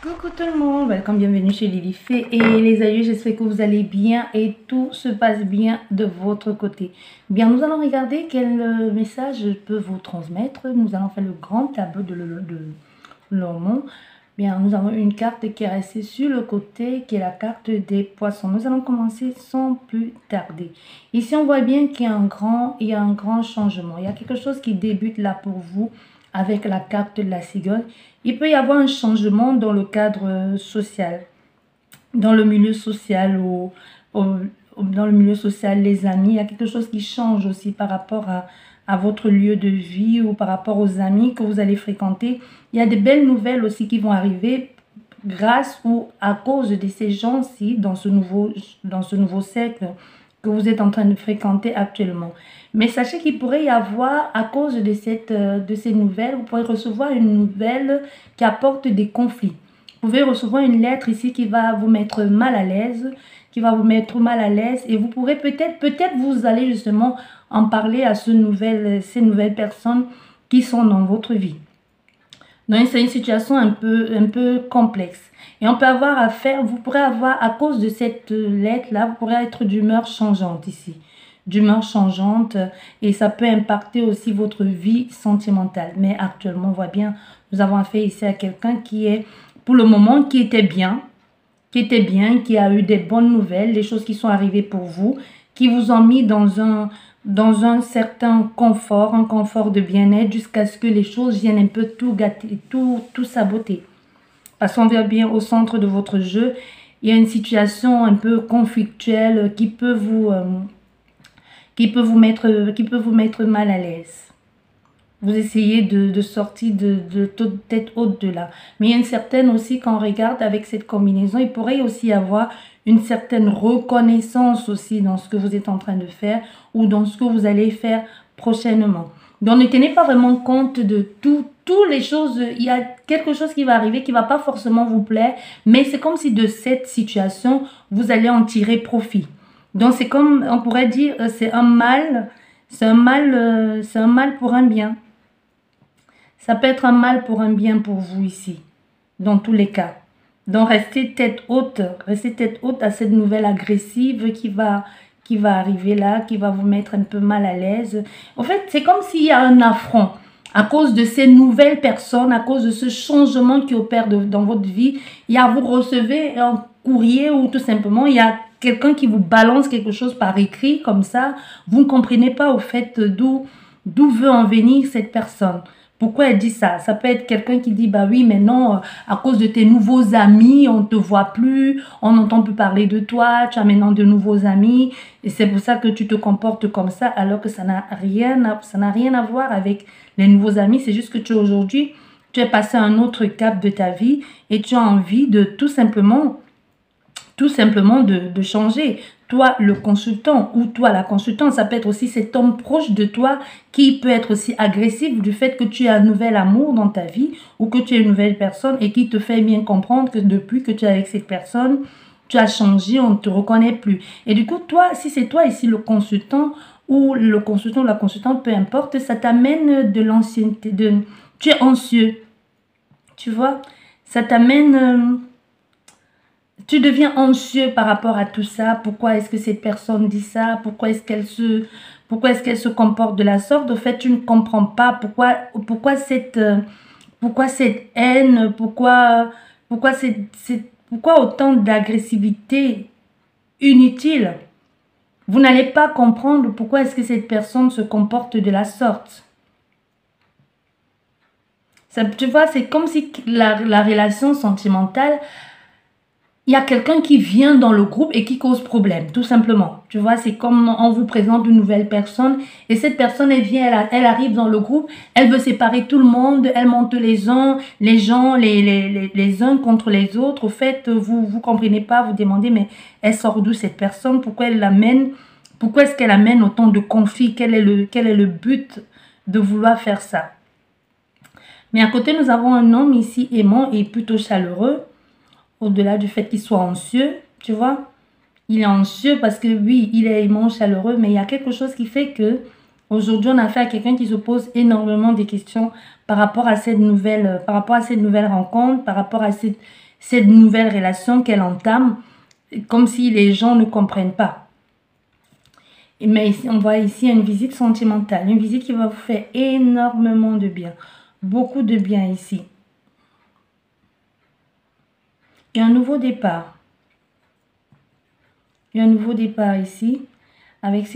Coucou tout le monde, welcome, bienvenue chez Lily Fée et les aïeux, j'espère que vous allez bien et tout se passe bien de votre côté. Bien, nous allons regarder quel message je peux vous transmettre. Nous allons faire le grand tableau de l'hormone. Bien, nous avons une carte qui est restée sur le côté, qui est la carte des poissons. Nous allons commencer sans plus tarder. Ici, on voit bien qu'il y a un grand changement. Il y a quelque chose qui débute là pour vous avec la carte de la cigogne. Il peut y avoir un changement dans le cadre social, dans le milieu social dans le milieu social, les amis. Il y a quelque chose qui change aussi par rapport à votre lieu de vie ou par rapport aux amis que vous allez fréquenter. Il y a des belles nouvelles aussi qui vont arriver grâce ou à cause de ces gens-ci dans ce nouveau cercle que vous êtes en train de fréquenter actuellement. Mais sachez qu'il pourrait y avoir, à cause de ces nouvelles, vous pourrez recevoir une nouvelle qui apporte des conflits. Vous pouvez recevoir une lettre ici qui va vous mettre mal à l'aise, et vous pourrez peut-être vous allez justement en parler à ces nouvelles personnes qui sont dans votre vie. Donc, c'est une situation un peu complexe. Et on peut avoir affaire, vous pourrez avoir, à cause de cette lettre-là, vous pourrez être d'humeur changeante ici. D'humeur changeante et ça peut impacter aussi votre vie sentimentale. Mais actuellement, on voit bien, nous avons affaire ici à quelqu'un qui est, pour le moment, qui était bien, qui a eu des bonnes nouvelles, des choses qui sont arrivées pour vous, qui vous ont mis dans un certain confort, un confort de bien-être jusqu'à ce que les choses viennent un peu tout gâter, tout saboter. Parce qu'on voit bien au centre de votre jeu, il y a une situation un peu conflictuelle qui peut vous mettre mal à l'aise. Vous essayez de sortir de toute tête haute de là. Mais il y a une certaine aussi, quand on regarde avec cette combinaison, il pourrait aussi y avoir une certaine reconnaissance aussi dans ce que vous êtes en train de faire ou dans ce que vous allez faire prochainement. Donc, ne tenez pas vraiment compte de toutes les choses. Il y a quelque chose qui va arriver qui ne va pas forcément vous plaire, mais c'est comme si de cette situation, vous allez en tirer profit. Donc, c'est comme, on pourrait dire, c'est un mal pour un bien. Ça peut être un mal pour un bien pour vous ici, dans tous les cas. Donc, restez tête haute à cette nouvelle agressive qui va arriver là, qui va vous mettre un peu mal à l'aise. En fait, c'est comme s'il y a un affront. À cause de ces nouvelles personnes, à cause de ce changement qui opère dans votre vie, vous recevez un courrier ou tout simplement, il y a quelqu'un qui vous balance quelque chose par écrit comme ça. Vous ne comprenez pas au fait d'où veut en venir cette personne. Pourquoi elle dit ça? Ça peut être quelqu'un qui dit, bah oui, mais non, à cause de tes nouveaux amis, on ne te voit plus, on n'entend plus parler de toi, tu as maintenant de nouveaux amis, et c'est pour ça que tu te comportes comme ça, alors que ça n'a rien à voir avec les nouveaux amis. C'est juste que aujourd'hui, tu es passé à un autre cap de ta vie et tu as envie de tout simplement de changer. Toi, le consultant ou toi, la consultante, ça peut être aussi cet homme proche de toi qui peut être aussi agressif du fait que tu as un nouvel amour dans ta vie ou que tu es une nouvelle personne et qui te fait bien comprendre que depuis que tu es avec cette personne, tu as changé, on ne te reconnaît plus. Et du coup, toi, si c'est toi ici le consultant ou la consultante, peu importe, ça t'amène de l'ancienneté, tu es anxieux, tu vois, ça t'amène... Tu deviens anxieux par rapport à tout ça. Pourquoi est-ce que cette personne dit ça? Pourquoi est-ce qu'elle se comporte de la sorte? Au fait, tu ne comprends pas pourquoi cette haine, pourquoi autant d'agressivité inutile? Vous n'allez pas comprendre pourquoi est-ce que cette personne se comporte de la sorte. Ça, tu vois, c'est comme si la relation sentimentale, il y a quelqu'un qui vient dans le groupe et qui cause problème, tout simplement. Tu vois, c'est comme on vous présente une nouvelle personne et cette personne, elle arrive dans le groupe, elle veut séparer tout le monde, elle monte les uns contre les autres. Au fait, vous comprenez pas, vous demandez, mais elle sort d'où cette personne? Pourquoi est-ce qu'elle amène autant de conflits? Quel est le but de vouloir faire ça? Mais à côté, nous avons un homme ici aimant et plutôt chaleureux. Au-delà du fait qu'il soit anxieux, tu vois, il est anxieux parce que oui, il est aimant, chaleureux, mais il y a quelque chose qui fait que aujourd'hui, on a affaire à quelqu'un qui se pose énormément de questions par rapport à cette nouvelle rencontre, par rapport à cette nouvelle relation qu'elle entame, comme si les gens ne comprennent pas. Mais ici, on voit ici une visite sentimentale, une visite qui va vous faire énormément de bien, beaucoup de bien ici. Il y a un nouveau départ. Il y a un nouveau départ ici, avec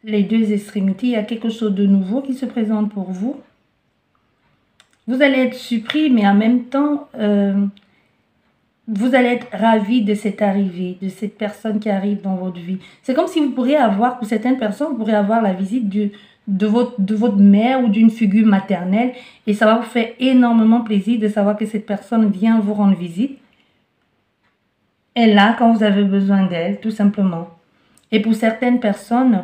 les deux extrémités. Il y a quelque chose de nouveau qui se présente pour vous. Vous allez être surpris, mais en même temps, vous allez être ravi de cette arrivée, de cette personne qui arrive dans votre vie. C'est comme si vous pourriez avoir, pour certaines personnes, vous pourriez avoir la visite de votre mère ou d'une figure maternelle. Et ça va vous faire énormément plaisir de savoir que cette personne vient vous rendre visite. Elle est là quand vous avez besoin d'elle, tout simplement. Et pour certaines personnes,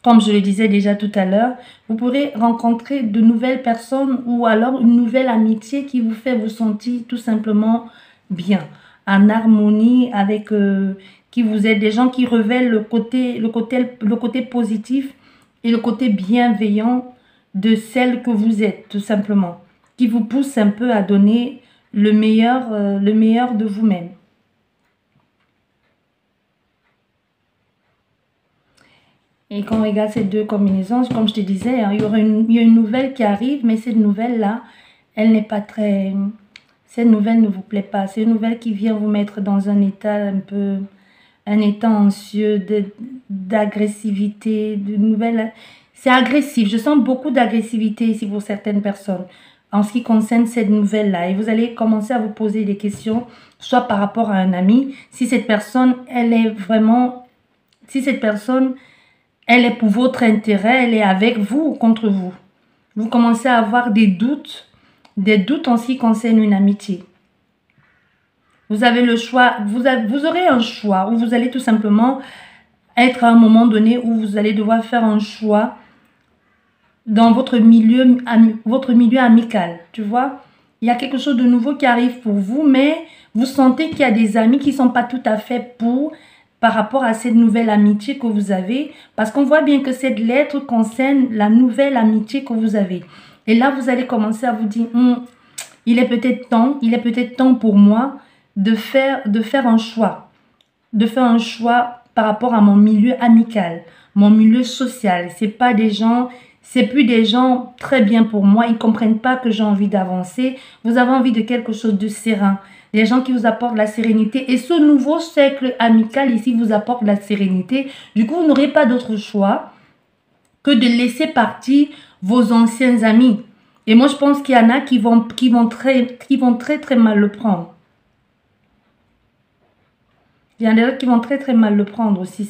comme je le disais déjà tout à l'heure, vous pourrez rencontrer de nouvelles personnes ou alors une nouvelle amitié qui vous fait vous sentir tout simplement bien, en harmonie avec qui vous êtes, des gens qui révèlent le côté positif et le côté bienveillant de celle que vous êtes, tout simplement, qui vous pousse un peu à donner le meilleur de vous-même. Et quand on regarde ces deux combinaisons, comme je te disais, hein, il y a une nouvelle qui arrive, mais cette nouvelle-là, elle n'est pas très... Cette nouvelle ne vous plaît pas. C'est une nouvelle qui vient vous mettre dans un état un peu... Un état anxieux, d'agressivité, de nouvelle... C'est agressif. Je sens beaucoup d'agressivité ici pour certaines personnes en ce qui concerne cette nouvelle-là. Et vous allez commencer à vous poser des questions, soit par rapport à un ami, si cette personne, elle est vraiment... Si cette personne... Elle est pour votre intérêt, elle est avec vous ou contre vous. Vous commencez à avoir des doutes en ce qui concerne une amitié. Vous avez le choix, vous aurez un choix où vous allez tout simplement être à un moment donné où vous allez devoir faire un choix dans votre milieu amical. Tu vois, il y a quelque chose de nouveau qui arrive pour vous, mais vous sentez qu'il y a des amis qui ne sont pas tout à fait par rapport à cette nouvelle amitié que vous avez, parce qu'on voit bien que cette lettre concerne la nouvelle amitié que vous avez. Et là, vous allez commencer à vous dire, il est peut-être temps pour moi de faire un choix, par rapport à mon milieu amical, mon milieu social. C'est plus des gens très bien pour moi, ils ne comprennent pas que j'ai envie d'avancer. Vous avez envie de quelque chose de serein. Des gens qui vous apportent la sérénité. Et ce nouveau cercle amical ici vous apporte la sérénité. Du coup, vous n'aurez pas d'autre choix que de laisser partir vos anciens amis. Et moi, je pense qu'il y en a qui vont très mal le prendre. Il y en a qui vont très mal le prendre aussi,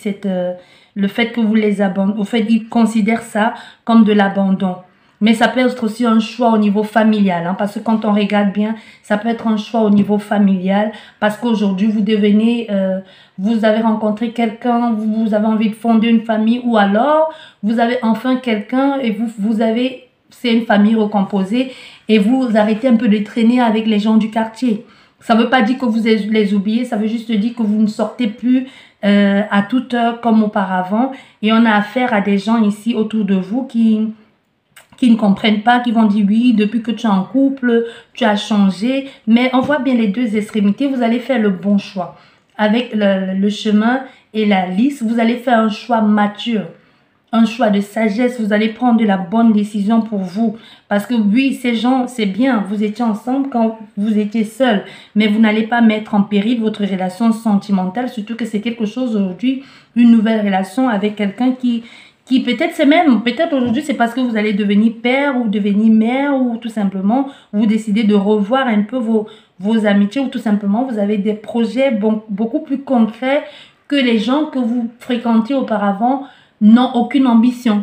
le fait que vous les abandonnez. Au fait, ils considèrent ça comme de l'abandon. Mais ça peut être aussi un choix au niveau familial, hein, parce que quand on regarde bien, ça peut être un choix au niveau familial, parce qu'aujourd'hui, vous avez rencontré quelqu'un, vous avez envie de fonder une famille, ou alors, vous avez enfin quelqu'un et c'est une famille recomposée, et vous arrêtez un peu de traîner avec les gens du quartier. Ça ne veut pas dire que vous les oubliez, ça veut juste dire que vous ne sortez plus à toute heure comme auparavant, et on a affaire à des gens ici autour de vous qui ne comprennent pas, qui vont dire oui, depuis que tu es en couple, tu as changé. Mais on voit bien les deux extrémités, vous allez faire le bon choix. Avec le chemin et la liste, vous allez faire un choix mature, un choix de sagesse. Vous allez prendre la bonne décision pour vous. Parce que oui, ces gens, c'est bien, vous étiez ensemble quand vous étiez seul, mais vous n'allez pas mettre en péril votre relation sentimentale, surtout que c'est quelque chose aujourd'hui, une nouvelle relation avec quelqu'un qui peut-être aujourd'hui, c'est parce que vous allez devenir père ou devenir mère ou tout simplement, vous décidez de revoir un peu vos amitiés ou tout simplement, vous avez des projets beaucoup plus concrets que les gens que vous fréquentiez auparavant n'ont aucune ambition.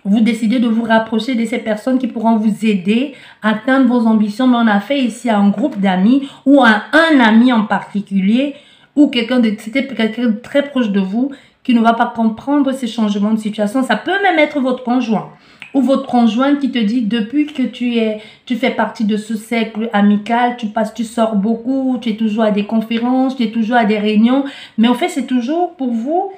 Vous décidez de vous rapprocher de ces personnes qui pourront vous aider à atteindre vos ambitions. Mais on a fait ici un groupe d'amis ou un ami en particulier ou quelqu'un de très proche de vous qui ne va pas comprendre ces changements de situation. Ça peut même être votre conjoint ou votre conjointe qui te dit depuis que tu fais partie de ce cercle amical, tu sors beaucoup, tu es toujours à des conférences, tu es toujours à des réunions. Mais en fait, c'est toujours pour vous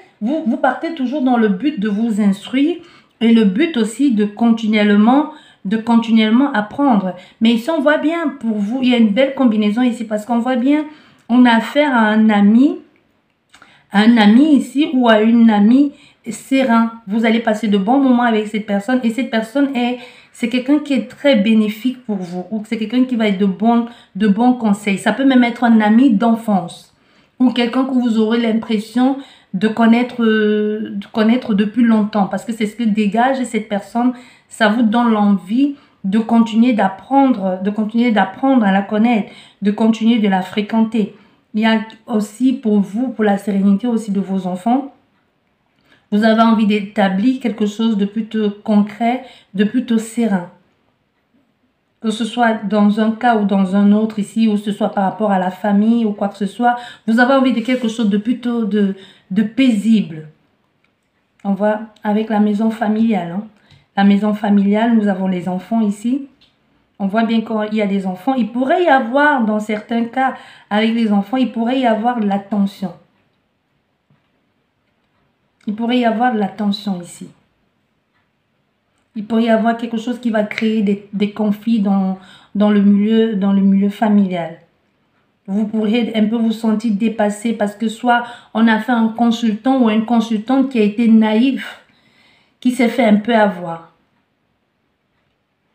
partez toujours dans le but de vous instruire et le but aussi de continuellement de continuellement apprendre. Mais ici, on voit bien, pour vous, il y a une belle combinaison ici, parce qu'on voit bien, on a affaire à un ami ici, ou à une amie serein. Vous allez passer de bons moments avec cette personne, et cette personne c'est quelqu'un qui est très bénéfique pour vous, ou c'est quelqu'un qui va être de bons conseils. Ça peut même être un ami d'enfance, ou quelqu'un que vous aurez l'impression de connaître depuis longtemps, parce que c'est ce que dégage cette personne. Ça vous donne l'envie de continuer d'apprendre à la connaître, de continuer de la fréquenter. Il y a aussi pour vous, pour la sérénité aussi de vos enfants, vous avez envie d'établir quelque chose de plutôt concret, de plutôt serein. Que ce soit dans un cas ou dans un autre ici, ou ce soit par rapport à la famille ou quoi que ce soit, vous avez envie de quelque chose de plutôt de paisible. On voit avec la maison familiale. Hein. La maison familiale, nous avons les enfants ici. On voit bien qu'il y a des enfants. Il pourrait y avoir, dans certains cas, avec les enfants, il pourrait y avoir de la tension. Il pourrait y avoir de la tension ici. Il pourrait y avoir quelque chose qui va créer des conflits dans le milieu familial. Vous pourrez un peu vous sentir dépassé parce que soit on a fait un consultant ou une consultante qui a été naïf, qui s'est fait un peu avoir.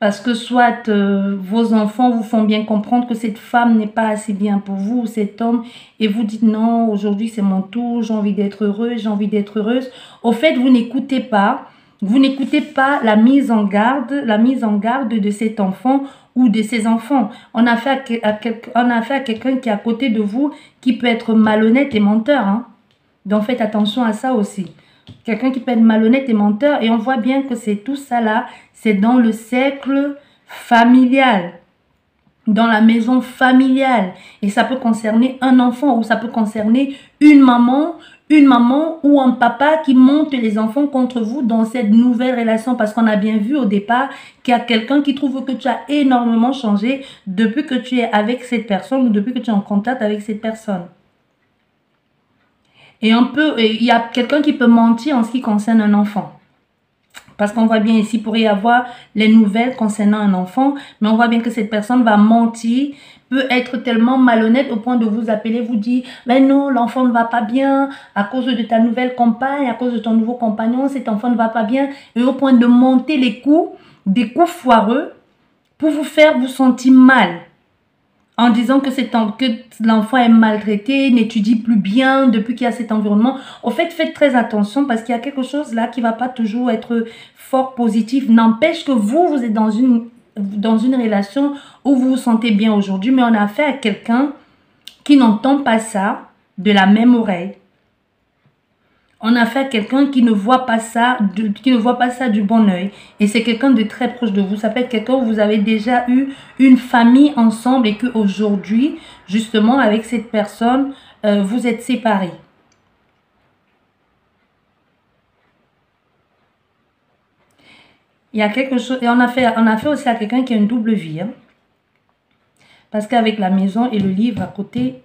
Parce que soit vos enfants vous font bien comprendre que cette femme n'est pas assez bien pour vous, ou cet homme, et vous dites non, aujourd'hui c'est mon tour, j'ai envie d'être heureuse, j'ai envie d'être heureuse. Au fait, vous n'écoutez pas la mise en garde de cet enfant ou de ses enfants. On a fait à quelqu'un qui est à côté de vous, qui peut être malhonnête et menteur. Hein. Donc faites attention à ça aussi. Quelqu'un qui peut être malhonnête et menteur, et on voit bien que c'est tout ça là, c'est dans le cercle familial, dans la maison familiale, et ça peut concerner un enfant, ou ça peut concerner une maman ou un papa qui monte les enfants contre vous dans cette nouvelle relation, parce qu'on a bien vu au départ qu'il y a quelqu'un qui trouve que tu as énormément changé depuis que tu es avec cette personne, ou depuis que tu es en contact avec cette personne. Et il y a quelqu'un qui peut mentir en ce qui concerne un enfant. Parce qu'on voit bien ici, il pourrait y avoir les nouvelles concernant un enfant, mais on voit bien que cette personne va mentir, peut être tellement malhonnête au point de vous appeler, vous dire, mais non, l'enfant ne va pas bien, à cause de ta nouvelle compagne, à cause de ton nouveau compagnon, cet enfant ne va pas bien, et au point de monter les coups, des coups foireux, pour vous faire vous sentir mal. En disant que l'enfant est maltraité, n'étudie plus bien depuis qu'il y a cet environnement. Au fait, faites très attention parce qu'il y a quelque chose là qui ne va pas toujours être fort positif. N'empêche que vous êtes dans une relation où vous vous sentez bien aujourd'hui, mais on a affaire à quelqu'un qui n'entend pas ça de la même oreille. On a affaire à quelqu'un qui ne voit pas ça du bon œil. Et c'est quelqu'un de très proche de vous. Ça peut être quelqu'un où vous avez déjà eu une famille ensemble et qu'aujourd'hui, justement, avec cette personne, vous êtes séparés. Il y a quelque chose, et on a fait aussi à quelqu'un qui a une double vie. Hein. Parce qu'avec la maison et le livre à côté,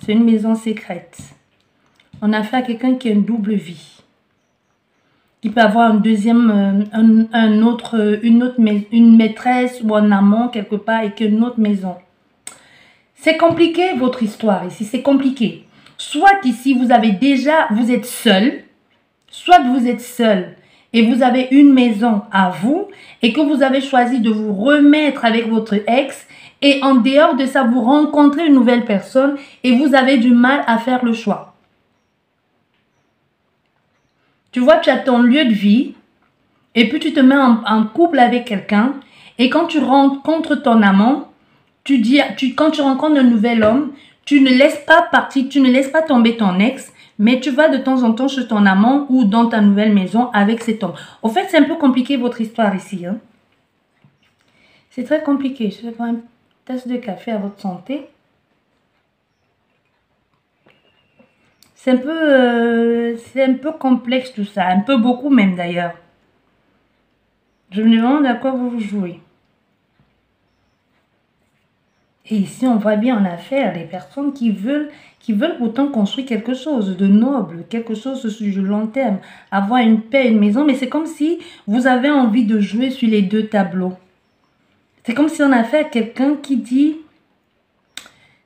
c'est une maison secrète. On a fait à quelqu'un qui a une double vie. Qui peut avoir une maîtresse ou un amant quelque part et qu'une autre maison. C'est compliqué votre histoire ici, c'est compliqué. Soit ici vous êtes seul, soit vous êtes seul et vous avez une maison à vous et que vous avez choisi de vous remettre avec votre ex et en dehors de ça vous rencontrez une nouvelle personne et vous avez du mal à faire le choix. Tu vois, tu as ton lieu de vie et puis tu te mets en couple avec quelqu'un et quand tu rencontres ton amant, quand tu rencontres un nouvel homme, tu ne laisses pas tomber ton ex, mais tu vas de temps en temps chez ton amant ou dans ta nouvelle maison avec cet homme. Au fait, c'est un peu compliqué votre histoire ici. Hein? C'est très compliqué. Je vais prendre une tasse de café à votre santé. C'est un peu complexe tout ça, un peu beaucoup même d'ailleurs. Je me demande à quoi vous jouez. Et ici, on voit bien en affaire les personnes qui veulent pourtant construire quelque chose de noble, quelque chose sur du long terme, avoir une paix, une maison, mais c'est comme si vous avez envie de jouer sur les deux tableaux. C'est comme si on a affaire à quelqu'un qui dit,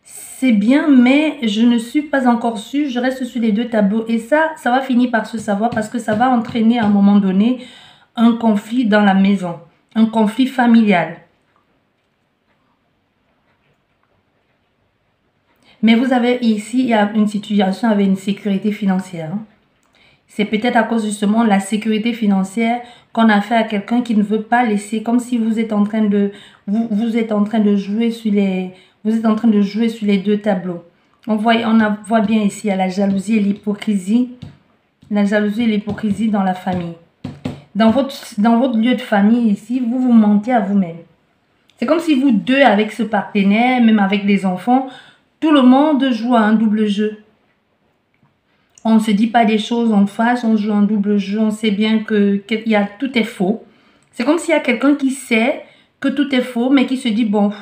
c'est bien, mais je ne suis pas encore sûre, je reste sur les deux tableaux. Et ça va finir par se savoir parce que ça va entraîner à un moment donné un conflit dans la maison, un conflit familial. Mais vous avez ici, il y a une situation avec une sécurité financière. C'est peut-être à cause justement de la sécurité financière qu'on a fait à quelqu'un qui ne veut pas laisser, comme si vous êtes en train de, vous êtes en train de jouer sur les, vous êtes en train de jouer sur les deux tableaux. On voit bien ici, il y a la jalousie et l'hypocrisie. La jalousie et l'hypocrisie dans la famille. Dans votre lieu de famille ici, vous vous mentez à vous-même. C'est comme si vous deux, avec ce partenaire, même avec les enfants, tout le monde joue à un double jeu. On ne se dit pas des choses en face, on joue un double jeu, on sait bien que tout est faux. C'est comme s'il y a quelqu'un qui sait que tout est faux, mais qui se dit, bon,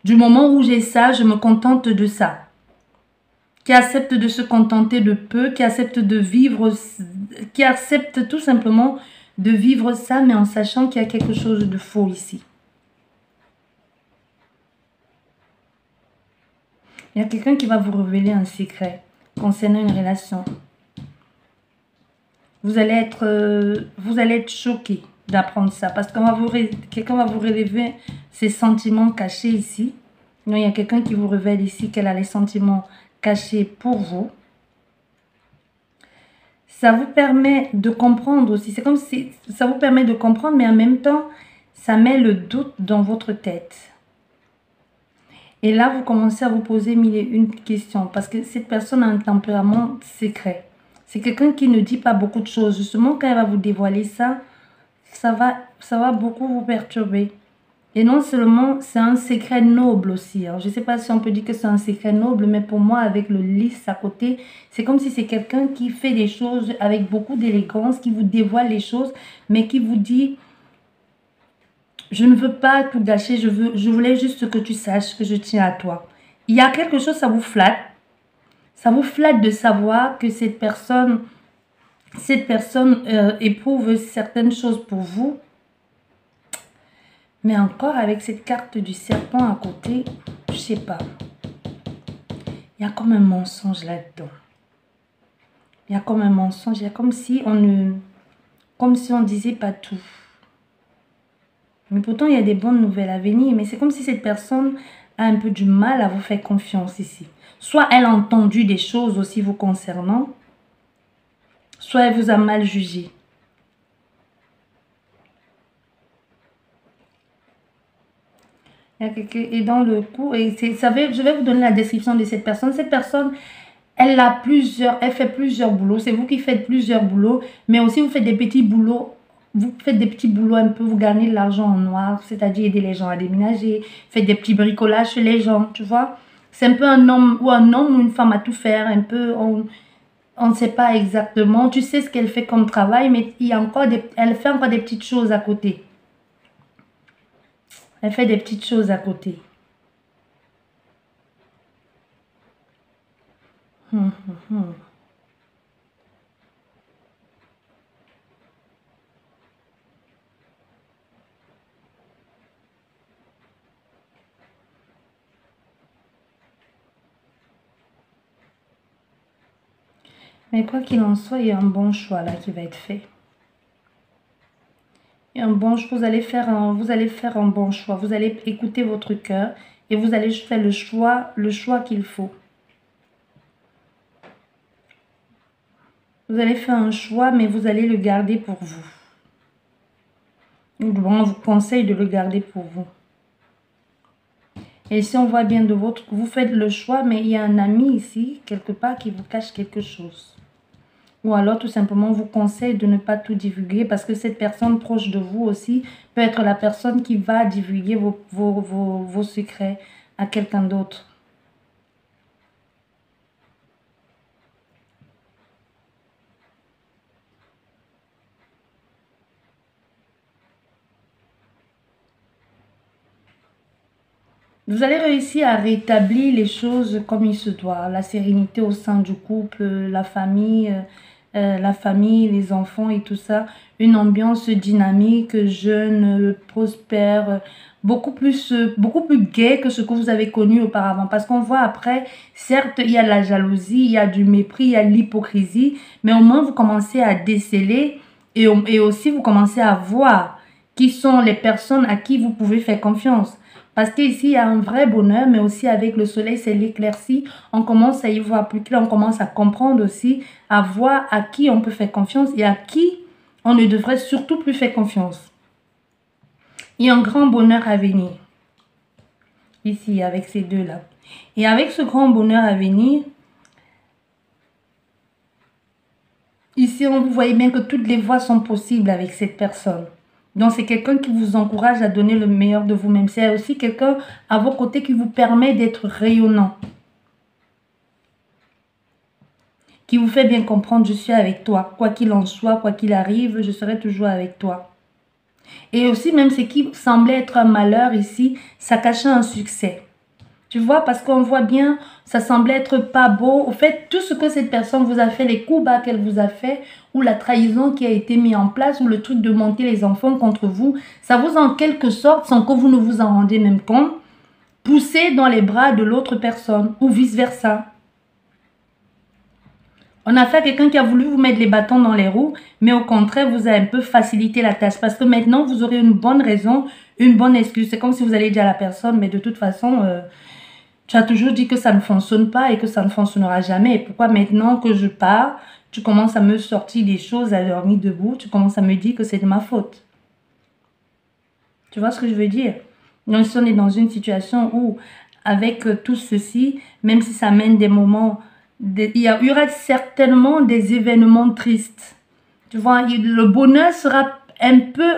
du moment où j'ai ça, je me contente de ça. Qui accepte de se contenter de peu, qui accepte de vivre, qui accepte tout simplement de vivre ça, mais en sachant qu'il y a quelque chose de faux ici. Il y a quelqu'un qui va vous révéler un secret concernant une relation. Vous allez être choqué d'apprendre ça parce que quelqu'un va vous révéler ses sentiments cachés ici. Non, il y a quelqu'un qui vous révèle ici qu'elle a les sentiments cachés pour vous. Ça vous permet de comprendre aussi. C'est comme si ça vous permet de comprendre, mais en même temps, ça met le doute dans votre tête. Et là, vous commencez à vous poser mille et une questions parce que cette personne a un tempérament secret. C'est quelqu'un qui ne dit pas beaucoup de choses. Justement, quand elle va vous dévoiler ça, ça va beaucoup vous perturber. Et non seulement, c'est un secret noble aussi. Je ne sais pas si on peut dire que c'est un secret noble, mais pour moi, avec le lys à côté, c'est comme si c'est quelqu'un qui fait des choses avec beaucoup d'élégance, qui vous dévoile les choses, mais qui vous dit, je ne veux pas tout gâcher, je voulais juste que tu saches que je tiens à toi. Il y a quelque chose, ça vous flatte. Ça vous flatte de savoir que cette personne éprouve certaines choses pour vous. Mais encore avec cette carte du serpent à côté, je sais pas. Il y a comme un mensonge là-dedans. Il y a comme un mensonge, il y a comme si on ne disait pas tout. Mais pourtant, il y a des bonnes nouvelles à venir. Mais c'est comme si cette personne a un peu du mal à vous faire confiance ici. Soit elle a entendu des choses aussi vous concernant, soit elle vous a mal jugé. Et dans le coup, je vais vous donner la description de cette personne. Cette personne, elle fait plusieurs boulots. C'est vous qui faites plusieurs boulots, mais aussi vous faites des petits boulots. Vous faites des petits boulots un peu, vous gagnez de l'argent en noir, c'est-à-dire aider les gens à déménager, faites des petits bricolages chez les gens, tu vois. C'est un peu un homme ou une femme à tout faire, un peu, on ne sait pas exactement. Tu sais ce qu'elle fait comme travail, mais elle fait encore des petites choses à côté. Elle fait des petites choses à côté. Mais quoi qu'il en soit, il y a un bon choix là qui va être fait. Il y a un bon choix, vous allez faire un bon choix. Vous allez écouter votre cœur et vous allez faire le choix qu'il faut. Vous allez faire un choix, mais vous allez le garder pour vous. On vous conseille de le garder pour vous. Et si on voit bien vous faites le choix, mais il y a un ami ici, quelque part, qui vous cache quelque chose. Ou alors, tout simplement, on vous conseille de ne pas tout divulguer parce que cette personne proche de vous aussi peut être la personne qui va divulguer vos secrets à quelqu'un d'autre. Vous allez réussir à rétablir les choses comme il se doit. La sérénité au sein du couple, la famille, la famille, les enfants et tout ça. Une ambiance dynamique, jeune, prospère, beaucoup plus gai que ce que vous avez connu auparavant. Parce qu'on voit après, certes, il y a la jalousie, il y a du mépris, il y a l'hypocrisie, mais au moins vous commencez à déceler et aussi vous commencez à voir qui sont les personnes à qui vous pouvez faire confiance. Parce qu'ici, il y a un vrai bonheur, mais aussi avec le soleil, c'est l'éclaircie. On commence à y voir plus clair, on commence à comprendre aussi, à voir à qui on peut faire confiance et à qui on ne devrait surtout plus faire confiance. Il y a un grand bonheur à venir. Ici, avec ces deux-là. Et avec ce grand bonheur à venir, ici, vous voyez bien que toutes les voies sont possibles avec cette personne. Donc, c'est quelqu'un qui vous encourage à donner le meilleur de vous-même. C'est aussi quelqu'un à vos côtés qui vous permet d'être rayonnant. Qui vous fait bien comprendre, je suis avec toi. Quoi qu'il en soit, quoi qu'il arrive, je serai toujours avec toi. Et aussi, même ce qui semblait être un malheur ici, ça cachait un succès. Tu vois, parce qu'on voit bien, ça semblait être pas beau. Au fait, tout ce que cette personne vous a fait, les coups bas qu'elle vous a fait, ou la trahison qui a été mise en place, ou le truc de monter les enfants contre vous, ça vous en quelque sorte, sans que vous ne vous en rendiez même compte, poussé dans les bras de l'autre personne, ou vice-versa. On a fait quelqu'un qui a voulu vous mettre les bâtons dans les roues, mais au contraire, vous a un peu facilité la tâche. Parce que maintenant, vous aurez une bonne raison, une bonne excuse. C'est comme si vous allez dire à la personne, mais de toute façon, tu as toujours dit que ça ne fonctionne pas et que ça ne fonctionnera jamais. Et pourquoi maintenant que je pars, tu commences à me sortir des choses à dormir debout, tu commences à me dire que c'est de ma faute. Tu vois ce que je veux dire? Donc, si on est dans une situation où, avec tout ceci, même si ça mène des moments... Il y aura certainement des événements tristes. Tu vois, le bonheur sera un peu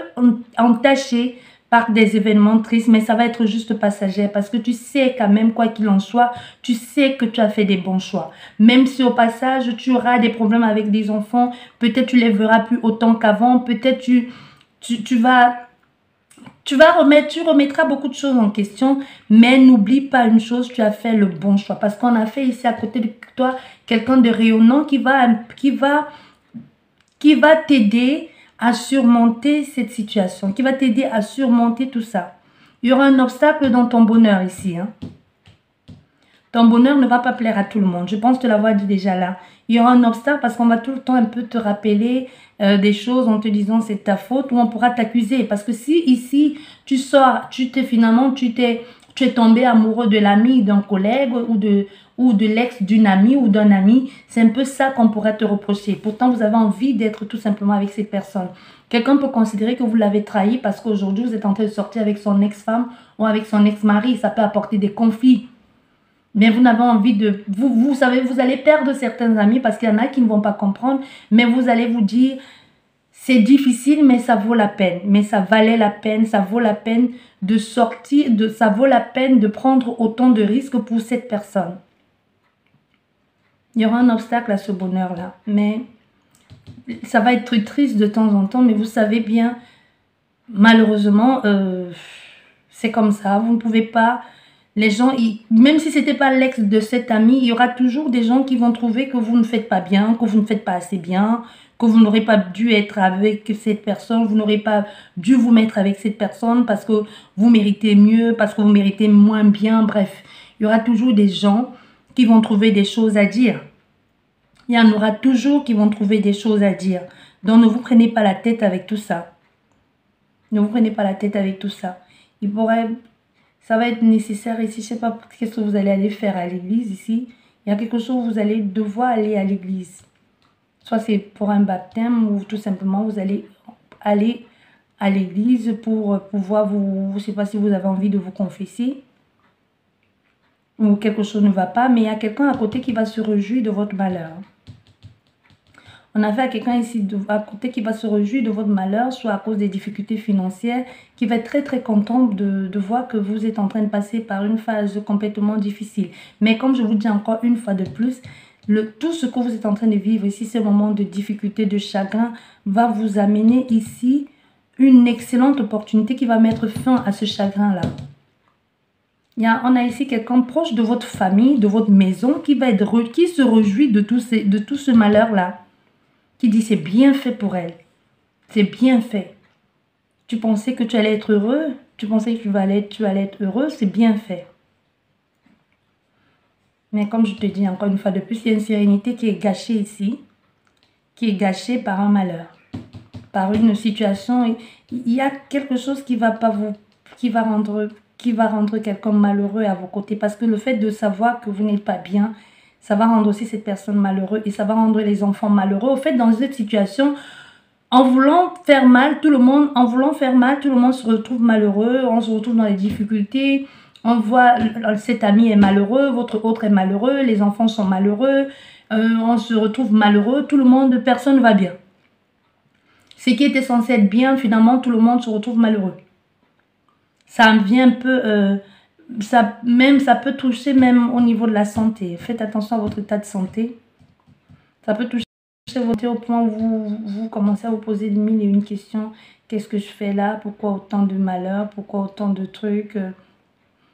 entaché par des événements tristes, mais ça va être juste passager parce que tu sais quand même, quoi qu'il en soit, tu sais que tu as fait des bons choix. Même si au passage, tu auras des problèmes avec des enfants, peut-être tu les verras plus autant qu'avant, peut-être tu remettras beaucoup de choses en question, mais n'oublie pas une chose, tu as fait le bon choix. Parce qu'on a fait ici à côté de toi quelqu'un de rayonnant qui va t'aider à surmonter cette situation, qui va t'aider à surmonter tout ça. Il y aura un obstacle dans ton bonheur ici. Hein. Ton bonheur ne va pas plaire à tout le monde. Je pense te l'avoir dit déjà là. Il y aura un obstacle parce qu'on va tout le temps un peu te rappeler des choses en te disant c'est ta faute ou on pourra t'accuser. Parce que si ici tu sors, tu es tombé amoureux de l'ami d'un collègue ou de l'ex d'une amie ou d'un ami, c'est un peu ça qu'on pourrait te reprocher. Pourtant, vous avez envie d'être tout simplement avec cette personne. Quelqu'un peut considérer que vous l'avez trahi parce qu'aujourd'hui, vous êtes en train de sortir avec son ex-femme ou avec son ex-mari. Ça peut apporter des conflits. Mais vous n'avez envie de... Vous savez, vous allez perdre certains amis parce qu'il y en a qui ne vont pas comprendre. Mais vous allez vous dire, c'est difficile, mais ça vaut la peine. Mais ça valait la peine, ça vaut la peine de sortir, ça vaut la peine de prendre autant de risques pour cette personne. Il y aura un obstacle à ce bonheur-là. Mais ça va être triste de temps en temps. Mais vous savez bien, malheureusement, c'est comme ça. Vous ne pouvez pas... Les gens, même si ce n'était pas l'ex de cet ami, il y aura toujours des gens qui vont trouver que vous ne faites pas bien, que vous ne faites pas assez bien, que vous n'aurez pas dû être avec cette personne, vous n'aurez pas dû vous mettre avec cette personne parce que vous méritez mieux, parce que vous méritez moins bien, bref. Il y aura toujours des gens qui vont trouver des choses à dire. Il y en aura toujours qui vont trouver des choses à dire. Donc ne vous prenez pas la tête avec tout ça. Ne vous prenez pas la tête avec tout ça. Ça va être nécessaire ici. Je ne sais pas qu'est-ce que vous allez aller faire à l'église ici. Il y a quelque chose où vous allez devoir aller à l'église. Soit c'est pour un baptême ou tout simplement vous allez aller à l'église pour pouvoir je ne sais pas si vous avez envie de vous confesser. Ou quelque chose ne va pas. Mais il y a quelqu'un à côté qui va se réjouir de votre malheur. On a fait à quelqu'un ici à côté qui va se réjouir de votre malheur, soit à cause des difficultés financières, qui va être très très content de voir que vous êtes en train de passer par une phase complètement difficile. Mais comme je vous dis encore une fois de plus, tout ce que vous êtes en train de vivre ici, ce moment de difficulté, de chagrin, va vous amener ici une excellente opportunité qui va mettre fin à ce chagrin-là. On a ici quelqu'un proche de votre famille, de votre maison, qui se réjouit de tout ce malheur-là. qui dit c'est bien fait pour elle. C'est bien fait. Tu pensais que tu allais être heureux, tu pensais que tu allais être heureux, c'est bien fait. Mais comme je te dis encore une fois de plus, il y a une sérénité qui est gâchée ici, qui est gâchée par un malheur, par une situation. Il y a quelque chose qui va pas vous, qui va rendre quelqu'un malheureux à vos côtés, parce que le fait de savoir que vous n'êtes pas bien, ça va rendre aussi cette personne malheureuse et ça va rendre les enfants malheureux. Au fait, dans cette situation, en voulant faire mal, tout le monde se retrouve malheureux, on se retrouve dans les difficultés. On voit cet ami est malheureux, votre autre est malheureux, les enfants sont malheureux, on se retrouve malheureux, tout le monde, personne ne va bien. Ce qui était censé être bien, finalement, tout le monde se retrouve malheureux. Ça vient un peu, ça peut toucher même au niveau de la santé. Faites attention à votre état de santé. Ça peut toucher votre santé au point où vous commencez à vous poser mille et une questions. Qu'est-ce que je fais là? Pourquoi autant de malheurs? Pourquoi autant de trucs?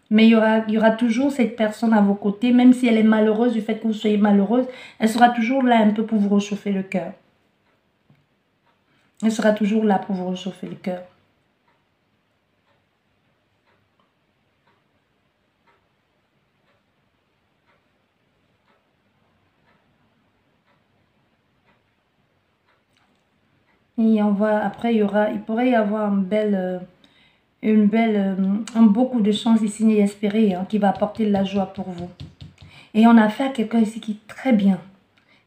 Mais il y aura toujours cette personne à vos côtés, même si elle est malheureuse du fait que vous soyez malheureuse, elle sera toujours là un peu pour vous réchauffer le cœur. Elle sera toujours là pour vous réchauffer le cœur. Et après, il pourrait y avoir beaucoup de chance ici inespérée qui va apporter de la joie pour vous. Et on a affaire à quelqu'un ici qui est très bien.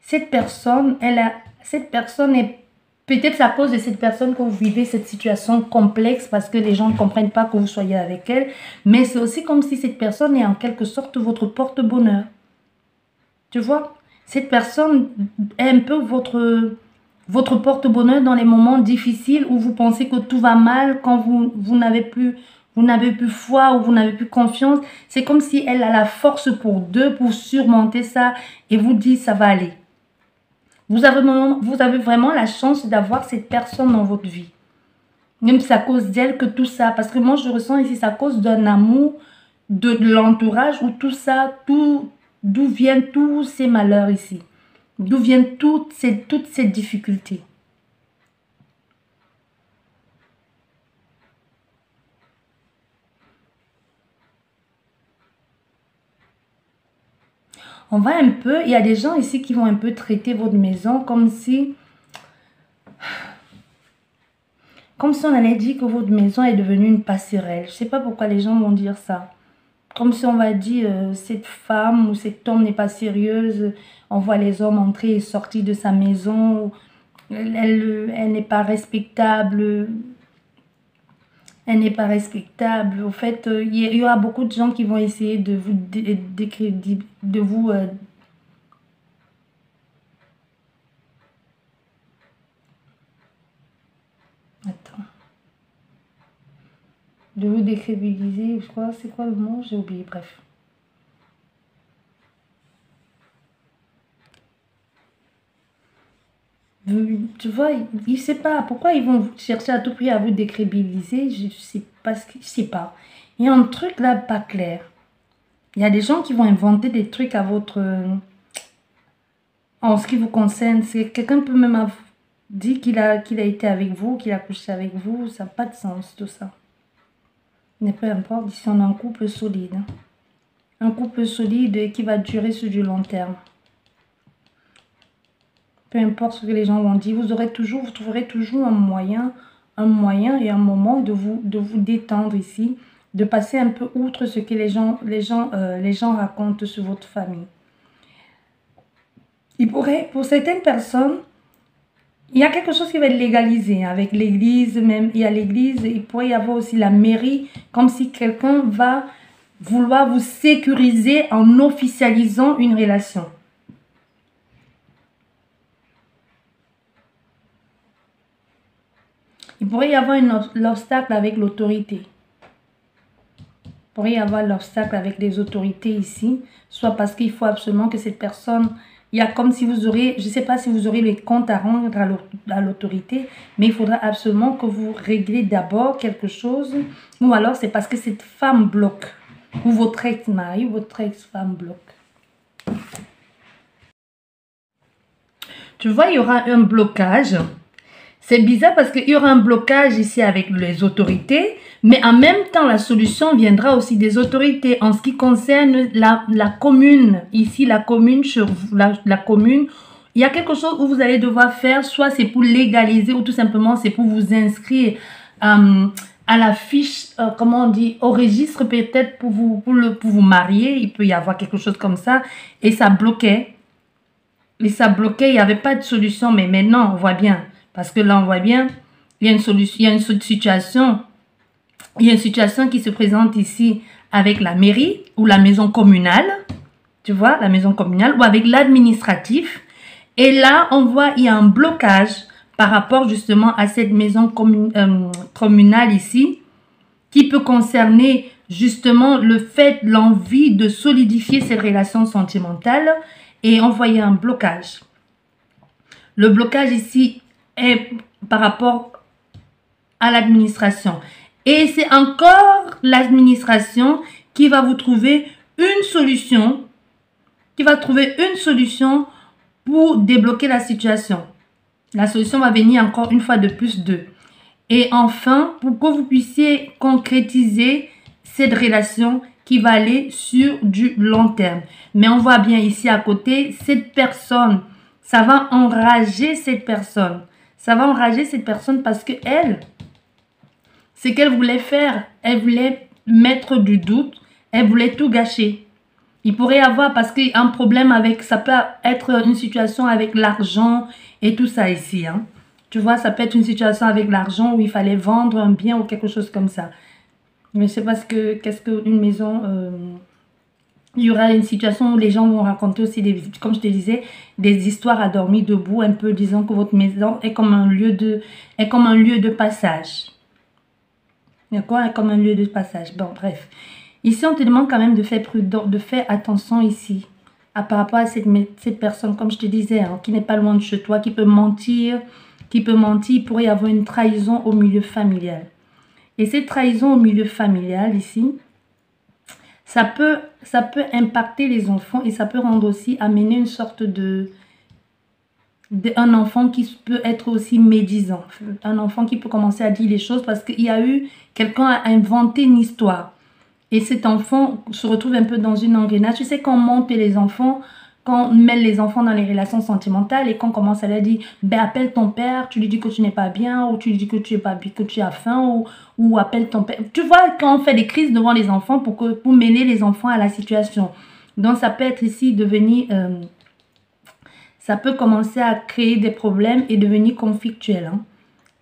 Cette personne est peut-être à cause de cette personne que vous vivez cette situation complexe parce que les gens ne comprennent pas que vous soyez avec elle. Mais c'est aussi comme si cette personne est en quelque sorte votre porte-bonheur. Tu vois, cette personne est un peu votre porte-bonheur dans les moments difficiles où vous pensez que tout va mal, quand vous n'avez plus foi ou vous n'avez plus confiance. C'est comme si elle a la force pour surmonter ça et vous dit ça va aller. Vous avez vraiment la chance d'avoir cette personne dans votre vie. Même si c'est à cause d'elle que tout ça, parce que moi je ressens ici, c'est à cause d'un amour, de l'entourage où tout ça, d'où viennent tous ces malheurs ici. D'où viennent toutes ces difficultés. On va un peu, il y a des gens ici qui vont un peu traiter votre maison comme si on allait dire que votre maison est devenue une passerelle. Je ne sais pas pourquoi les gens vont dire ça. Comme si on va dire cette femme ou cet homme n'est pas sérieuse. On voit les hommes entrer et sortir de sa maison. Elle n'est pas respectable. Elle n'est pas respectable. Au fait, il y aura beaucoup de gens qui vont essayer de vous de vous décrédibiliser. Je crois, c'est quoi le mot? J'ai oublié, bref. Tu vois, il ne sait pas pourquoi ils vont chercher à tout prix à vous décrédibiliser. Je sais pas. Il y a un truc là pas clair. Il y a des gens qui vont inventer des trucs à en ce qui vous concerne. Quelqu'un peut même dire qu'il a été avec vous, qu'il a couché avec vous. Ça n'a pas de sens tout ça. Mais peu importe, ici on a un couple solide. Un couple solide qui va durer sur du long terme. Peu importe ce que les gens vont dire, vous trouverez toujours un moyen et un moment de vous détendre ici, de passer un peu outre ce que les gens racontent sur votre famille. Pour certaines personnes, il y a quelque chose qui va être légalisé avec l'église, même il y a l'église, il pourrait y avoir aussi la mairie, comme si quelqu'un va vouloir vous sécuriser en officialisant une relation. Il pourrait y avoir l'obstacle avec l'autorité. Il pourrait y avoir l'obstacle avec les autorités ici, soit parce qu'il faut absolument que cette personne, il y a comme si vous aurez, je ne sais pas si vous aurez les comptes à rendre à l'autorité, mais il faudra absolument que vous réglez d'abord quelque chose, ou alors c'est parce que cette femme bloque, ou votre ex-mari, ou votre ex-femme bloque. Tu vois, il y aura un blocage. C'est bizarre parce qu'il y aura un blocage ici avec les autorités, mais en même temps, la solution viendra aussi des autorités en ce qui concerne la commune. Ici, la commune, la commune, il y a quelque chose où vous allez devoir faire, soit c'est pour légaliser ou tout simplement c'est pour vous inscrire à la fiche, comment on dit, au registre peut-être pour vous marier. Il peut y avoir quelque chose comme ça et ça bloquait. Et ça bloquait, il n'y avait pas de solution, mais maintenant on voit bien. Parce que là, on voit bien, il y a une solution, il y a une situation qui se présente ici avec la mairie ou la maison communale, tu vois, la maison communale, ou avec l'administratif. Et là, on voit, il y a un blocage par rapport justement à cette maison communale ici, qui peut concerner justement le fait, l'envie de solidifier cette relation sentimentale. Et on voyait un blocage. Le blocage ici est par rapport à l'administration. Et c'est encore l'administration qui va vous trouver une solution, pour débloquer la situation. La solution va venir encore une fois de plus d'eux. Et enfin, pour que vous puissiez concrétiser cette relation qui va aller sur du long terme. Mais on voit bien ici à côté, cette personne, ça va enrager cette personne. Ça va enrager cette personne parce que elle, ce qu'elle voulait faire, elle voulait mettre du doute, elle voulait tout gâcher. Il pourrait y avoir, parce qu'il y a un problème avec, ça peut être une situation avec l'argent et tout ça ici. Hein. Tu vois, ça peut être une situation avec l'argent où il fallait vendre un bien ou quelque chose comme ça. Mais c'est parce que, qu'est-ce qu'une maison... il y aura une situation où les gens vont raconter aussi, comme je te disais, des histoires à dormir debout, un peu disant que votre maison est comme un lieu de passage. D'accord? Comme un lieu de passage. Bon, bref. Ici, on te demande quand même de faire prudent, de faire attention ici. Par rapport à cette personne, comme je te disais, hein, qui n'est pas loin de chez toi, qui peut mentir. Il pourrait y avoir une trahison au milieu familial. Et cette trahison au milieu familial ici, ça peut impacter les enfants et ça peut rendre aussi, amener une sorte un enfant qui peut être aussi médisant. Un enfant qui peut commencer à dire les choses parce qu'il y a eu, quelqu'un a inventé une histoire. Et cet enfant se retrouve un peu dans une engrenage. Tu sais, quand on monte les enfants, quand on mêle les enfants dans les relations sentimentales et qu'on commence à leur dire, ben appelle ton père, tu lui dis que tu n'es pas bien, ou tu lui dis que tu es pas bien, que tu as faim, ou appelle ton père. Tu vois, quand on fait des crises devant les enfants pour mêler les enfants à la situation. Donc, ça peut être ici devenir... ça peut commencer à créer des problèmes et devenir conflictuel. Hein.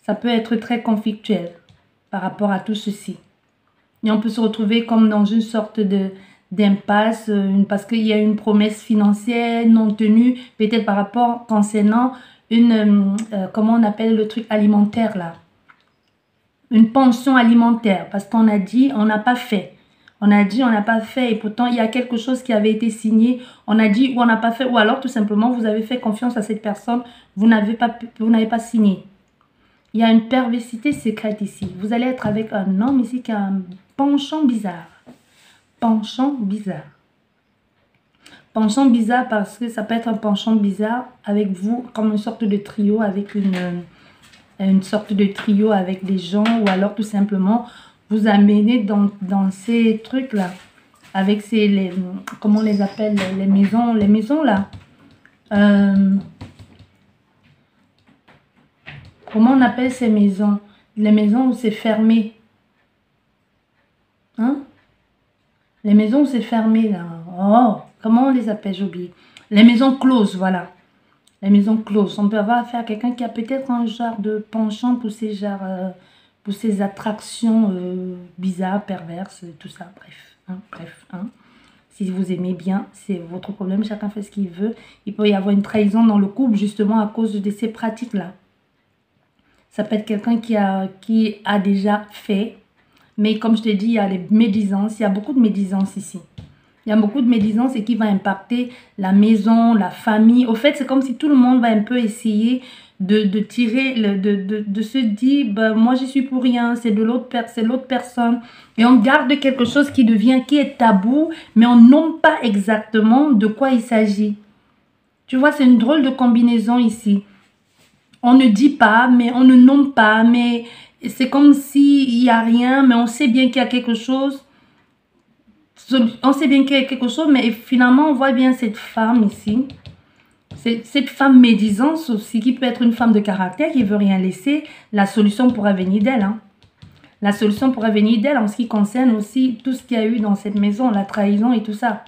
Ça peut être très conflictuel par rapport à tout ceci. Et on peut se retrouver comme dans une sorte d'impasse parce qu'il y a une promesse financière non tenue, peut-être par rapport concernant comment on appelle le truc alimentaire là. Une pension alimentaire parce qu'on a dit, on n'a pas fait. On a dit, on n'a pas fait et pourtant il y a quelque chose qui avait été signé. On a dit ou on n'a pas fait ou alors tout simplement vous avez fait confiance à cette personne, vous n'avez pas signé. Il y a une perversité secrète ici. Vous allez être avec un homme ici qui a un penchant bizarre. Penchant bizarre. Penchant bizarre parce que ça peut être un penchant bizarre avec vous, comme une sorte de trio avec une sorte de trio avec des gens ou alors tout simplement vous amener dans ces trucs-là. Avec comment on les appelle, les maisons là. Comment on appelle ces maisons? Les maisons où c'est fermé. Hein? Les maisons où c'est fermé, là. Oh, comment on les appelle? J'ai oublié. Les maisons closes, voilà. Les maisons closes. On peut avoir affaire à quelqu'un qui a peut-être un genre de penchant pour ces attractions bizarres, perverses, tout ça. Bref. Hein, bref. Hein. Si vous aimez bien, c'est votre problème. Chacun fait ce qu'il veut. Il peut y avoir une trahison dans le couple, justement, à cause de ces pratiques-là. Ça peut être quelqu'un qui a déjà fait. Mais comme je te dis, il y a les médisances. Il y a beaucoup de médisances ici. Il y a beaucoup de médisances et qui va impacter la maison, la famille. Au fait, c'est comme si tout le monde va un peu essayer de tirer, de se dire, ben, moi je suis pour rien, c'est l'autre personne. Et on garde quelque chose qui est tabou, mais on nomme pas exactement de quoi il s'agit. Tu vois, c'est une drôle de combinaison ici. On ne dit pas, mais on ne nomme pas, mais c'est comme s'il n'y a rien, mais on sait bien qu'il y a quelque chose. On sait bien qu'il y a quelque chose, mais finalement, on voit bien cette femme ici. Cette femme médisante aussi, qui peut être une femme de caractère, qui ne veut rien laisser. La solution pourra venir d'elle. Hein. La solution pourra venir d'elle en ce qui concerne aussi tout ce qu'il y a eu dans cette maison, la trahison et tout ça.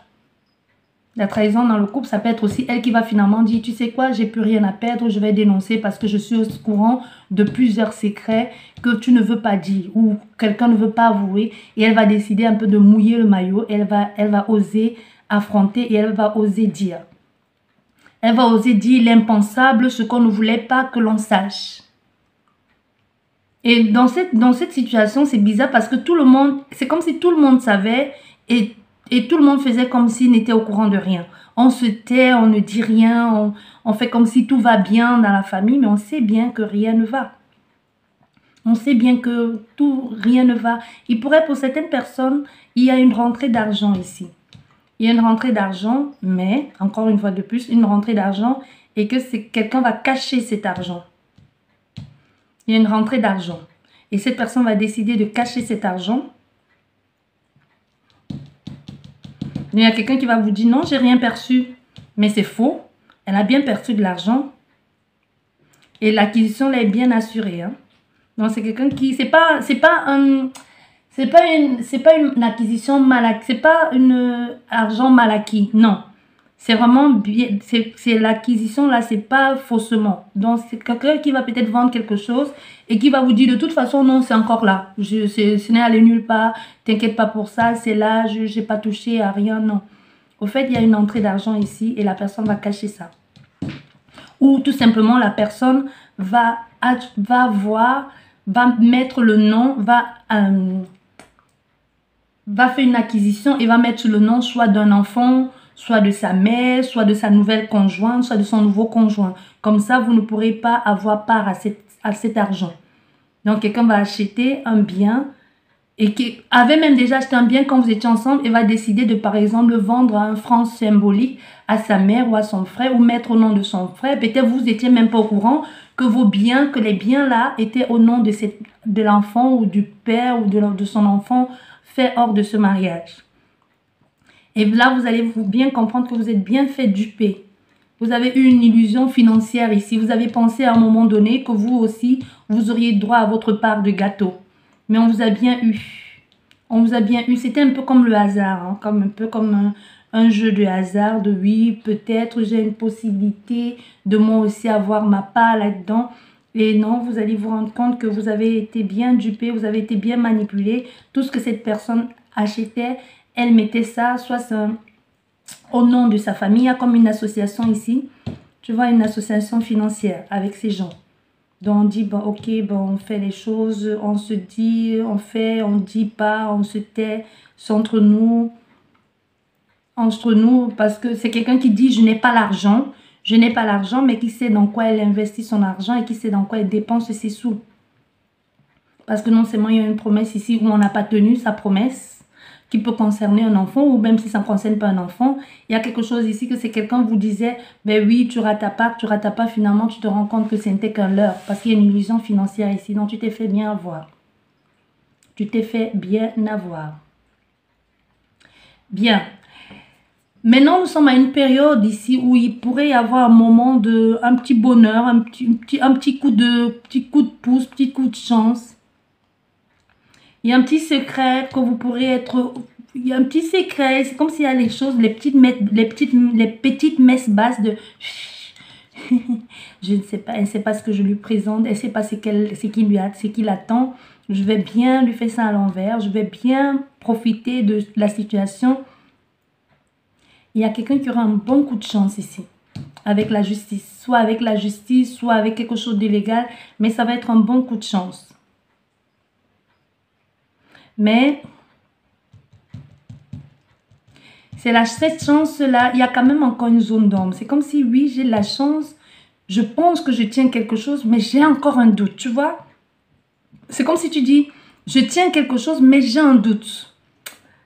La trahison dans le couple, ça peut être aussi elle qui va finalement dire, tu sais quoi, j'ai plus rien à perdre, je vais dénoncer parce que je suis au courant de plusieurs secrets que tu ne veux pas dire ou quelqu'un ne veut pas avouer, et elle va décider un peu de mouiller le maillot, elle va oser affronter et elle va oser dire. Elle va oser dire l'impensable, ce qu'on ne voulait pas que l'on sache. Et dans cette situation, c'est bizarre parce que tout le monde, c'est comme si tout le monde savait et tout le monde faisait comme s'il n'était au courant de rien. On se tait, on ne dit rien, on fait comme si tout va bien dans la famille, mais on sait bien que rien ne va. On sait bien que rien ne va. Il pourrait, pour certaines personnes, il y a une rentrée d'argent ici. Il y a une rentrée d'argent, mais, encore une fois de plus, une rentrée d'argent et que quelqu'un va cacher cet argent. Il y a une rentrée d'argent. Et cette personne va décider de cacher cet argent. Il y a quelqu'un qui va vous dire, non, j'ai rien perçu. Mais c'est faux. Elle a bien perçu de l'argent. Et l'acquisition, elle est bien assurée. Hein. Donc, c'est quelqu'un qui... C'est pas une acquisition mal acquise. C'est pas un argent mal acquis. Non. C'est vraiment bien. C'est l'acquisition là, c'est pas faussement. Donc, c'est quelqu'un qui va peut-être vendre quelque chose et qui va vous dire de toute façon, non, c'est encore là. Ce n'est allé nulle part. T'inquiète pas pour ça. C'est là, je n'ai pas touché à rien. Non. Au fait, il y a une entrée d'argent ici et la personne va cacher ça. Ou tout simplement, la personne va mettre le nom, va faire une acquisition et va mettre le nom soit d'un enfant, soit de sa mère, soit de sa nouvelle conjointe, soit de son nouveau conjoint. Comme ça, vous ne pourrez pas avoir part à cet argent. Donc, quelqu'un va acheter un bien et qui avait même déjà acheté un bien quand vous étiez ensemble et va décider de, par exemple, le vendre à un franc symbolique à sa mère ou à son frère ou mettre au nom de son frère. Peut-être vous n'étiez même pas au courant que les biens là étaient au nom de l'enfant ou du père ou de son enfant fait hors de ce mariage. Et là, vous allez bien comprendre que vous êtes bien fait duper. Vous avez eu une illusion financière ici. Vous avez pensé à un moment donné que vous aussi, vous auriez droit à votre part de gâteau. Mais on vous a bien eu. On vous a bien eu. C'était un peu comme le hasard. Hein, un peu comme un jeu de hasard. De oui, peut-être j'ai une possibilité de moi aussi avoir ma part là-dedans. Et non, vous allez vous rendre compte que vous avez été bien dupé. Vous avez été bien manipulé. Tout ce que cette personne achetait, elle mettait ça, soit au nom de sa famille. Il y a comme une association ici. Tu vois, une association financière avec ces gens. Donc on dit, bon, ok, bon, on fait les choses, on se dit, on fait, on ne dit pas, on se tait, c'est entre nous, parce que c'est quelqu'un qui dit, je n'ai pas l'argent, mais qui sait dans quoi elle investit son argent et qui sait dans quoi elle dépense ses sous. Parce que non seulement il y a une promesse ici où on n'a pas tenu sa promesse, qui peut concerner un enfant, ou même si ça ne concerne pas un enfant, il y a quelque chose ici que c'est quelqu'un vous disait, ben oui, tu rates ta part, finalement, tu te rends compte que ce n'était qu'un leurre, parce qu'il y a une illusion financière ici, donc tu t'es fait bien avoir. Tu t'es fait bien avoir. Bien. Maintenant, nous sommes à une période ici où il pourrait y avoir un moment un petit bonheur, un petit coup de pouce, petit coup de chance. Il y a un petit secret que vous pourrez être... Il y a un petit secret. C'est comme s'il y a les choses, les petites messes basses de... Je ne sais pas. Elle ne sait pas ce que je lui présente. Elle ne sait pas ce qu'il attend. Je vais bien lui faire ça à l'envers. Je vais bien profiter de la situation. Il y a quelqu'un qui aura un bon coup de chance ici. Avec la justice. Soit avec la justice, soit avec quelque chose d'illégal. Mais ça va être un bon coup de chance. Mais cette chance-là, il y a quand même encore une zone d'ombre. C'est comme si, oui, j'ai la chance, je pense que je tiens quelque chose, mais j'ai encore un doute, tu vois. C'est comme si tu dis, je tiens quelque chose, mais j'ai un doute.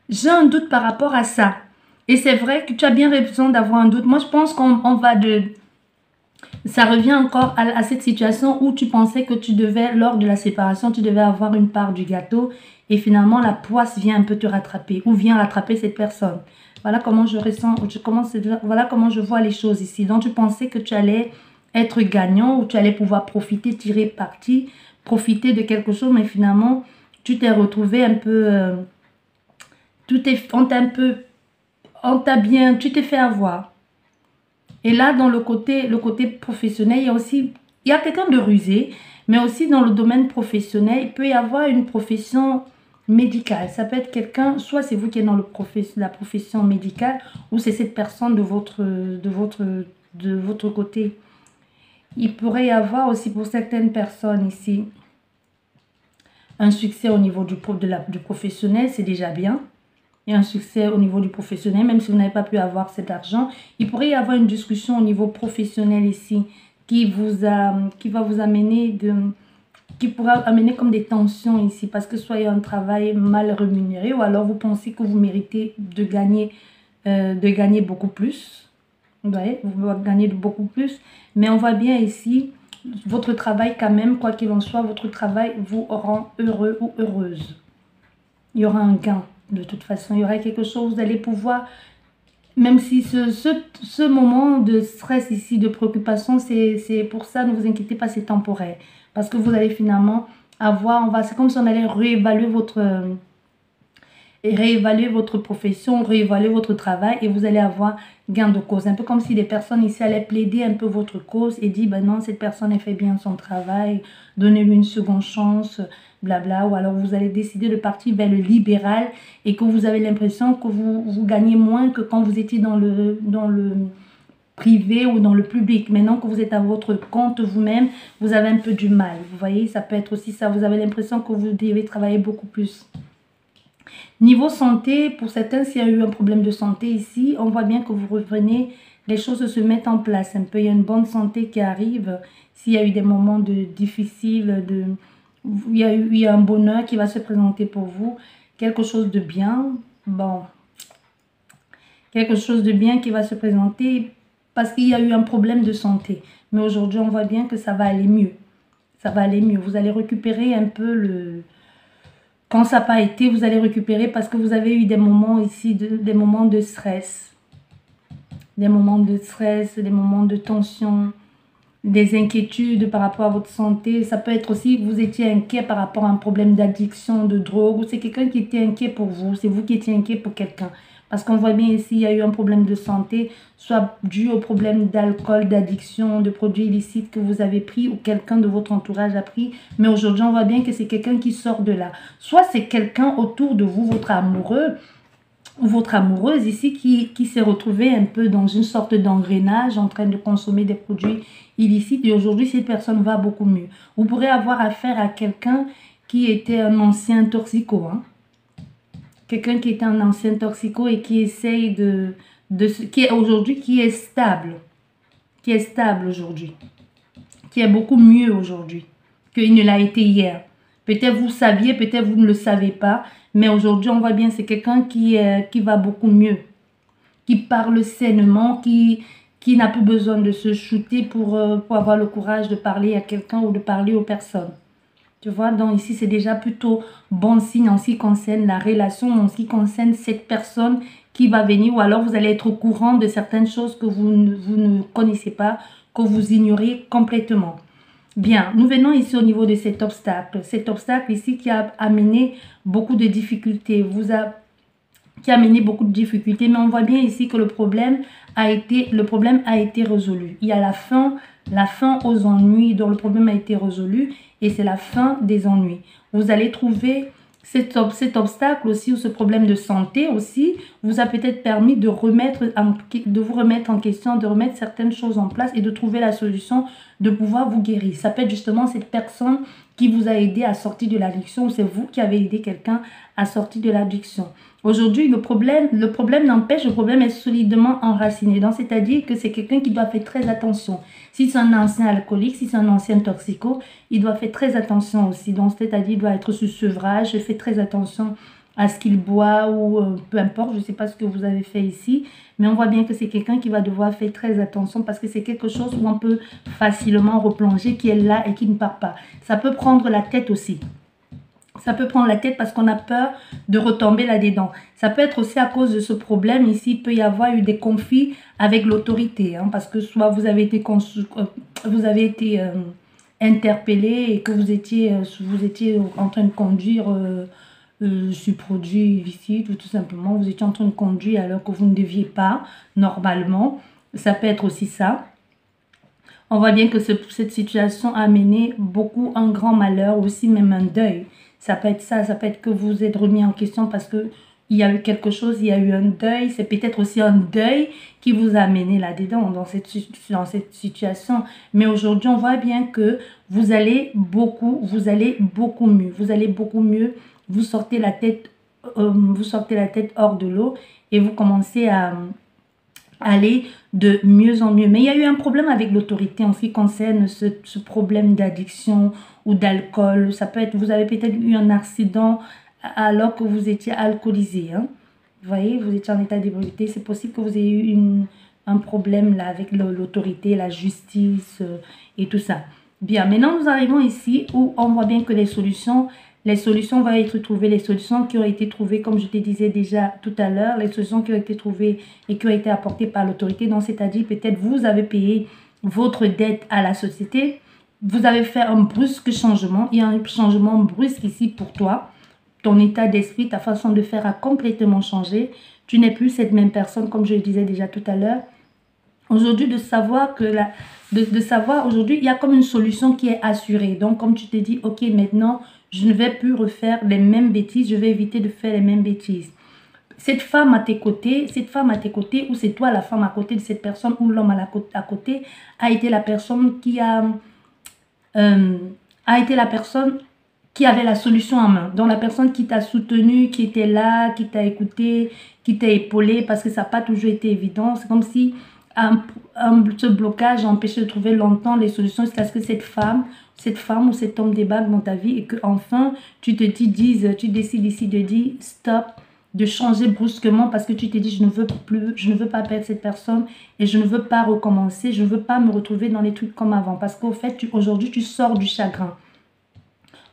J'ai un doute par rapport à ça. Et c'est vrai que tu as bien raison d'avoir un doute. Moi, je pense qu'on va de... Ça revient encore à cette situation où tu pensais que tu devais, lors de la séparation, tu devais avoir une part du gâteau et finalement la poisse vient un peu te rattraper ou vient rattraper cette personne. Voilà comment je ressens, voilà comment je vois les choses ici. Donc, tu pensais que tu allais être gagnant ou tu allais pouvoir profiter, tirer parti, profiter de quelque chose, mais finalement, tu t'es retrouvé un peu... tu t'es fait avoir. Et là, dans le côté professionnel, il y a quelqu'un de rusé, mais aussi dans le domaine professionnel, il peut y avoir une profession médicale. Ça peut être quelqu'un, soit c'est vous qui êtes dans la profession médicale, ou c'est cette personne de votre côté. Il pourrait y avoir aussi pour certaines personnes ici, un succès au niveau du professionnel, c'est déjà bien. Il y a un succès au niveau du professionnel, même si vous n'avez pas pu avoir cet argent. Il pourrait y avoir une discussion au niveau professionnel ici qui va vous amener qui pourra amener comme des tensions ici parce que soit il y a un travail mal rémunéré ou alors vous pensez que vous méritez de gagner beaucoup plus. Vous voyez, vous gagner beaucoup plus. Mais on voit bien ici, votre travail quand même, quoi qu'il en soit, votre travail vous rend heureux ou heureuse. Il y aura un gain. De toute façon, il y aura quelque chose, vous allez pouvoir, même si ce moment de stress ici, de préoccupation, c'est pour ça, ne vous inquiétez pas, c'est temporaire. Parce que vous allez finalement avoir, c'est comme si on allait réévaluer votre profession, réévaluer votre travail et vous allez avoir gain de cause. Un peu comme si des personnes ici allaient plaider un peu votre cause et dire, ben non, cette personne, elle fait bien son travail, donnez-lui une seconde chance, blabla. Ou alors vous allez décider de partir vers le libéral et que vous avez l'impression que vous gagnez moins que quand vous étiez dans le privé ou dans le public. Maintenant que vous êtes à votre compte vous-même, vous avez un peu du mal. Vous voyez, ça peut être aussi ça. Vous avez l'impression que vous devez travailler beaucoup plus. Niveau santé, pour certains, s'il y a eu un problème de santé ici, on voit bien que vous revenez, les choses se mettent en place un peu. Il y a une bonne santé qui arrive. S'il y a eu des moments difficiles, il y a un bonheur qui va se présenter pour vous. Quelque chose de bien. Bon. Quelque chose de bien qui va se présenter parce qu'il y a eu un problème de santé. Mais aujourd'hui, on voit bien que ça va aller mieux. Ça va aller mieux. Vous allez récupérer un peu Quand ça n'a pas été, vous allez récupérer parce que vous avez eu des moments ici, des moments de stress. Des moments de stress, des moments de tension, des inquiétudes par rapport à votre santé. Ça peut être aussi que vous étiez inquiet par rapport à un problème d'addiction, de drogue, ou c'est quelqu'un qui était inquiet pour vous, c'est vous qui étiez inquiet pour quelqu'un. Parce qu'on voit bien ici, il y a eu un problème de santé, soit dû au problème d'alcool, d'addiction, de produits illicites que vous avez pris ou quelqu'un de votre entourage a pris. Mais aujourd'hui, on voit bien que c'est quelqu'un qui sort de là. Soit c'est quelqu'un autour de vous, votre amoureux ou votre amoureuse ici qui s'est retrouvé un peu dans une sorte d'engrenage en train de consommer des produits illicites. Et aujourd'hui, cette personne va beaucoup mieux. Vous pourrez avoir affaire à quelqu'un qui était un ancien toxico, hein. Quelqu'un qui était un ancien toxico et qui essaye qui est stable. Qui est stable aujourd'hui. Qui est beaucoup mieux aujourd'hui qu'il ne l'a été hier. Peut-être vous saviez, peut-être vous ne le savez pas. Mais aujourd'hui, on voit bien c'est quelqu'un qui va beaucoup mieux. Qui parle sainement, qui n'a plus besoin de se shooter pour avoir le courage de parler à quelqu'un ou de parler aux personnes. Tu vois, donc ici, c'est déjà plutôt bon signe en ce qui concerne la relation, en ce qui concerne cette personne qui va venir. Ou alors, vous allez être au courant de certaines choses que vous ne connaissez pas, que vous ignorez complètement. Bien, nous venons ici au niveau de cet obstacle. Cet obstacle ici qui a amené beaucoup de difficultés, qui a amené beaucoup de difficultés. Mais on voit bien ici que le problème a été résolu. Il y a la fin aux ennuis dont le problème a été résolu. Et c'est la fin des ennuis. Vous allez trouver cet obstacle aussi ou ce problème de santé aussi vous a peut-être permis de vous remettre en question, de remettre certaines choses en place et de trouver la solution de pouvoir vous guérir. Ça peut être justement cette personne qui vous a aidé à sortir de l'addiction ou c'est vous qui avez aidé quelqu'un à sortir de l'addiction. Aujourd'hui, le problème n'empêche, le problème est solidement enraciné. Donc, c'est-à-dire que c'est quelqu'un qui doit faire très attention. Si c'est un ancien alcoolique, si c'est un ancien toxico, il doit faire très attention aussi. Donc, c'est-à-dire, il doit être sous sevrage, fait très attention à ce qu'il boit ou peu importe, je ne sais pas ce que vous avez fait ici, mais on voit bien que c'est quelqu'un qui va devoir faire très attention parce que c'est quelque chose où on peut facilement replonger, qui est là et qui ne part pas. Ça peut prendre la tête aussi. Ça peut prendre la tête parce qu'on a peur de retomber là-dedans. Ça peut être aussi à cause de ce problème. Ici, il peut y avoir eu des conflits avec l'autorité. Hein, parce que soit vous avez été, interpellé et que vous étiez en train de conduire sur produit illicite ou tout simplement vous étiez en train de conduire alors que vous ne deviez pas normalement. Ça peut être aussi ça. On voit bien que cette situation a amené beaucoup un grand malheur, aussi même un deuil. Ça peut être ça peut être que vous êtes remis en question parce que il y a eu quelque chose, il y a eu un deuil. C'est peut-être aussi un deuil qui vous a amené là-dedans, dans cette situation. Mais aujourd'hui, on voit bien que vous allez beaucoup mieux. Vous allez beaucoup mieux. Vous sortez la tête hors de l'eau et vous commencez à aller de mieux en mieux. Mais il y a eu un problème avec l'autorité en ce qui concerne ce problème d'addiction ou d'alcool. Ça peut être, vous avez peut-être eu un accident alors que vous étiez alcoolisé. Hein. Vous voyez, vous étiez en état d'ébriété. C'est possible que vous ayez eu un problème là avec l'autorité, la justice et tout ça. Bien, maintenant nous arrivons ici où on voit bien que les solutions vont être trouvées, les solutions qui ont été trouvées, comme je te disais déjà tout à l'heure, les solutions qui ont été trouvées et qui ont été apportées par l'autorité. Donc, c'est-à-dire peut-être vous avez payé votre dette à la société, vous avez fait un brusque changement, il y a un changement brusque ici pour toi. Ton état d'esprit, ta façon de faire a complètement changé. Tu n'es plus cette même personne, comme je le disais déjà tout à l'heure. Aujourd'hui, de savoir aujourd'hui, il y a comme une solution qui est assurée. Donc, comme tu te dis, ok, maintenant, je ne vais plus refaire les mêmes bêtises, je vais éviter de faire les mêmes bêtises. Cette femme à tes côtés, ou c'est toi la femme à côté de cette personne, ou l'homme à côté, a été la personne qui avait la solution en main. Donc la personne qui t'a soutenu, qui était là, qui t'a écouté, qui t'a épaulé, parce que ça n'a pas toujours été évident. C'est comme si ce blocage a empêché de trouver longtemps les solutions jusqu'à ce que cette femme ou cet homme débarque dans ta vie et que enfin tu décides ici de dire stop, de changer brusquement parce que tu te dis je ne veux pas perdre cette personne et je ne veux pas recommencer, je ne veux pas me retrouver dans les trucs comme avant parce qu'au fait aujourd'hui tu sors du chagrin.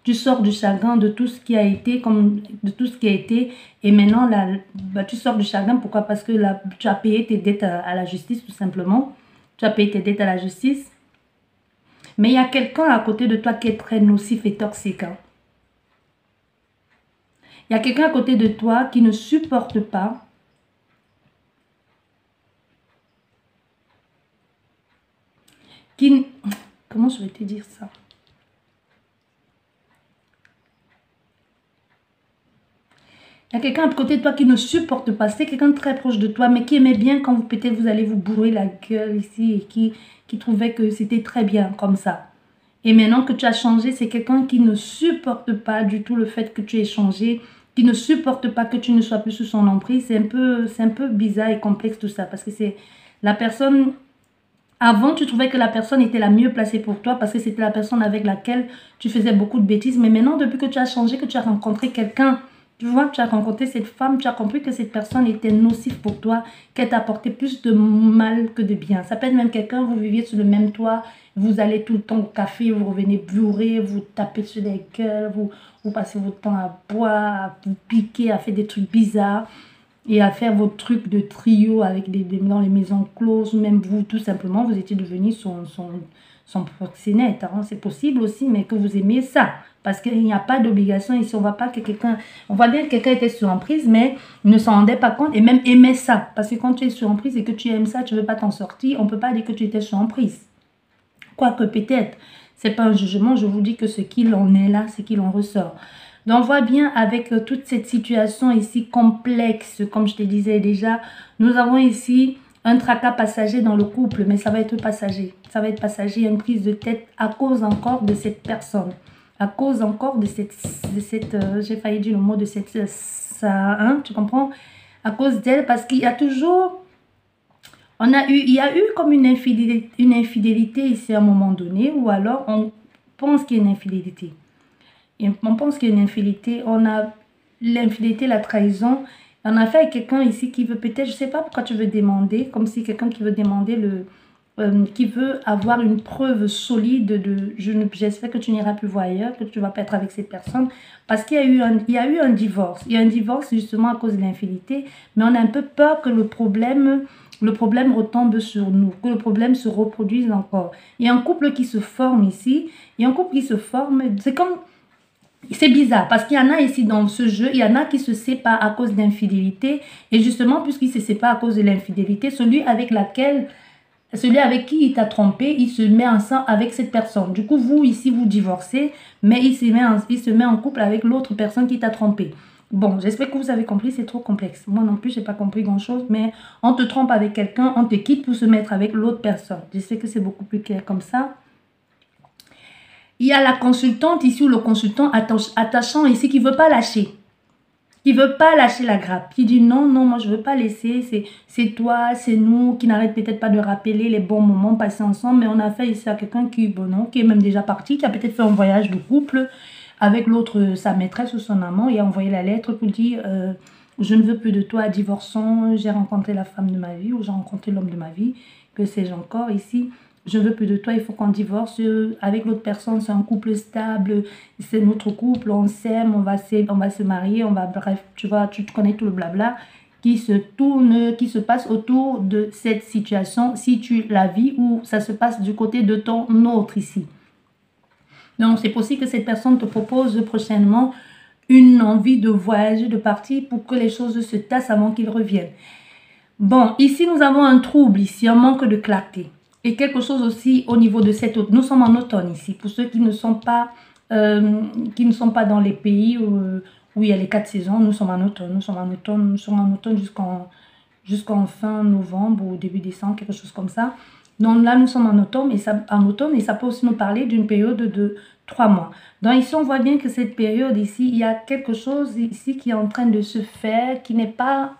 Tu sors du chagrin de tout ce qui a été, et maintenant là, tu sors du chagrin. Pourquoi? Parce que là, tu as payé tes dettes à la justice tout simplement. Tu as payé tes dettes à la justice. Mais il y a quelqu'un à côté de toi qui est très nocif et toxique. Hein. Il y a quelqu'un à côté de toi qui ne supporte pas comment je vais te dire ça? Il y a quelqu'un à côté de toi qui ne supporte pas. C'est quelqu'un de très proche de toi, mais qui aimait bien quand peut-être vous allez vous bourrer la gueule ici et qui trouvait que c'était très bien comme ça. Et maintenant que tu as changé, c'est quelqu'un qui ne supporte pas du tout le fait que tu aies changé, qui ne supporte pas que tu ne sois plus sous son emprise. C'est un peu bizarre et complexe tout ça parce que c'est la personne... Avant, tu trouvais que la personne était la mieux placée pour toi parce que c'était la personne avec laquelle tu faisais beaucoup de bêtises. Mais maintenant, depuis que tu as changé, que tu as rencontré quelqu'un... Tu vois, tu as rencontré cette femme, tu as compris que cette personne était nocive pour toi, qu'elle t'a apporté plus de mal que de bien. Ça peut être même quelqu'un, vous viviez sur le même toit, vous allez tout le temps au café, vous revenez bourré, vous tapez sur les gueules, vous passez votre temps à boire, à vous piquer, à faire des trucs bizarres et à faire vos trucs de trio avec dans les maisons closes. Même vous, tout simplement, vous étiez devenu son proxénète. Hein. C'est possible aussi, mais que vous aimiez ça. Parce qu'il n'y a pas d'obligation ici. On voit bien que quelqu'un était sur emprise, mais il ne s'en rendait pas compte et même aimait ça. Parce que quand tu es sur emprise et que tu aimes ça, tu ne veux pas t'en sortir, on ne peut pas dire que tu étais sur emprise. Quoique peut-être, ce n'est pas un jugement, je vous dis que ce qu'il en est là, c'est qu'il en ressort. Donc on voit bien avec toute cette situation ici complexe, comme je te disais déjà, nous avons ici un tracas passager dans le couple, mais ça va être passager. Ça va être passager, une prise de tête à cause encore de cette personne. À cause encore de cette j'ai failli dire le mot de cette, ça, hein, tu comprends? À cause d'elle, parce qu'il y a toujours, il y a eu comme une infidélité ici à un moment donné, ou alors on pense qu'il y a une infidélité. Et on pense qu'il y a une infidélité, on a l'infidélité, la trahison. On a affaire avec quelqu'un ici qui veut peut-être, je ne sais pas pourquoi tu veux demander, comme si quelqu'un qui veut demander qui veut avoir une preuve solide de j'espère que tu n'iras plus voir ailleurs, que tu ne vas pas être avec cette personne, parce qu'il y a eu un divorce. Il y a un divorce justement à cause de l'infidélité, mais on a un peu peur que le problème retombe sur nous, que le problème se reproduise encore. Il y a un couple qui se forme ici, il y a un couple qui se forme, c'est comme... C'est bizarre parce qu'il y en a ici dans ce jeu, il y en a qui se séparent à cause d'infidélité. Et justement, puisqu'ils se séparent à cause de l'infidélité, celui avec qui il t'a trompé, il se met ensemble avec cette personne. Du coup, vous, ici, vous divorcez, mais il se met en couple avec l'autre personne qui t'a trompé. Bon, j'espère que vous avez compris, c'est trop complexe. Moi non plus, je n'ai pas compris grand-chose, mais on te trompe avec quelqu'un, on te quitte pour se mettre avec l'autre personne. Je sais que c'est beaucoup plus clair comme ça. Il y a la consultante ici ou le consultant attachant ici qui ne veut pas lâcher. Qui ne veut pas lâcher la grappe. Qui dit non, non, moi je ne veux pas laisser. C'est toi, c'est nous qui n'arrête peut-être pas de rappeler les bons moments passés ensemble. Mais on a fait ici à quelqu'un qui, bon, non, qui est même déjà parti, qui a peut-être fait un voyage de couple avec l'autre, sa maîtresse ou son amant, et a envoyé la lettre pour dire je ne veux plus de toi, divorçons, j'ai rencontré la femme de ma vie ou j'ai rencontré l'homme de ma vie, que sais-je encore ici. Je ne veux plus de toi, il faut qu'on divorce avec l'autre personne, c'est un couple stable, c'est notre couple, on s'aime, on va se marier, bref, tu vois, tu connais tout le blabla qui se passe autour de cette situation, si tu la vis ou ça se passe du côté de ton autre ici. Donc, c'est possible que cette personne te propose prochainement une envie de voyager, de partir pour que les choses se tassent avant qu'ils reviennent. Bon, ici, nous avons un trouble, ici, un manque de clarté. Et quelque chose aussi au niveau de cette automne. Nous sommes en automne ici. Pour ceux qui ne sont pas dans les pays où il y a les 4 saisons, nous sommes en automne. Nous sommes en automne jusqu'en fin novembre ou début décembre, quelque chose comme ça. Donc là, nous sommes en automne et ça peut aussi nous parler d'une période de 3 mois. Donc ici, on voit bien que cette période ici, il y a quelque chose ici qui est en train de se faire, qui n'est pas...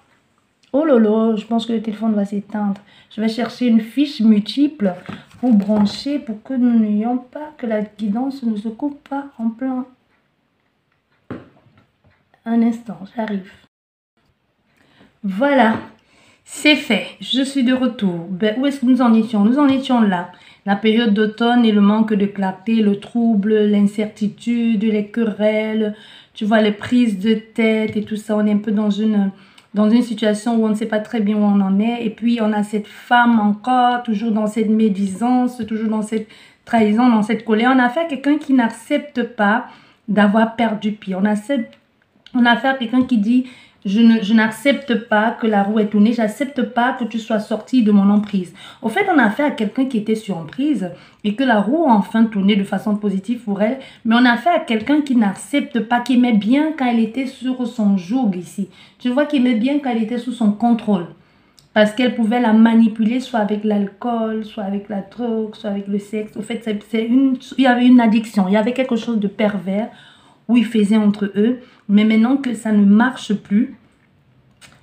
Oh lolo, je pense que le téléphone va s'éteindre. Je vais chercher une fiche multiple pour brancher, pour que nous n'ayons pas, que la guidance ne se coupe pas en plein. Un instant, j'arrive. Voilà, c'est fait. Je suis de retour. Ben, où est-ce que nous en étions? Nous en étions là. La période d'automne et le manque de clarté, le trouble, l'incertitude, les querelles, tu vois, les prises de tête et tout ça. On est un peu dans une situation où on ne sait pas très bien où on en est. Et puis, on a cette femme encore, toujours dans cette médisance, toujours dans cette trahison, dans cette colère. On a affaire à quelqu'un qui n'accepte pas d'avoir perdu pied. On a affaire à quelqu'un qui dit, je n'accepte pas que la roue est tournée, j'accepte pas que tu sois sorti de mon emprise. Au fait, on a affaire à quelqu'un qui était sur emprise et que la roue a enfin tourné de façon positive pour elle. Mais on a affaire à quelqu'un qui n'accepte pas, qui aimait bien quand elle était sur son joug ici. Tu vois, qui aimait bien quand elle était sous son contrôle. Parce qu'elle pouvait la manipuler soit avec l'alcool, soit avec la drogue, soit avec le sexe. Au fait, il y avait une addiction, il y avait quelque chose de pervers où ils faisaient entre eux. Mais maintenant que ça ne marche plus,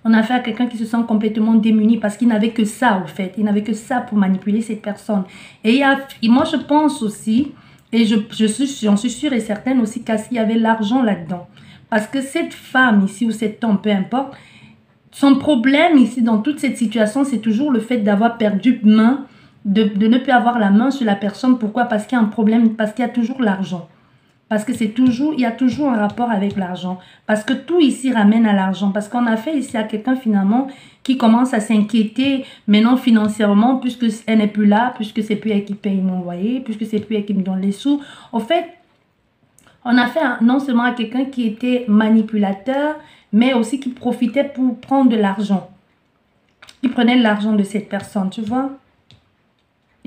on a affaire à quelqu'un qui se sent complètement démuni parce qu'il n'avait que ça, au fait. Il n'avait que ça pour manipuler cette personne. Et moi, je pense aussi, et j'en suis sûre et certaine aussi, qu'il y avait l'argent là-dedans. Parce que cette femme ici, ou cet homme, peu importe, son problème ici, dans toute cette situation, c'est toujours le fait d'avoir perdu main, de ne plus avoir la main sur la personne. Pourquoi? Parce qu'il y a un problème, parce qu'il y a toujours l'argent. Parce que il y a toujours un rapport avec l'argent. Parce que tout ici ramène à l'argent. Parce qu'on a fait ici à quelqu'un finalement qui commence à s'inquiéter maintenant financièrement puisque elle n'est plus là, puisque c'est plus elle qui paye mon loyer, puisque c'est plus elle qui me donne les sous. Au fait, on a fait non seulement à quelqu'un qui était manipulateur, mais aussi qui profitait pour prendre de l'argent. Qui prenait l'argent de cette personne, tu vois.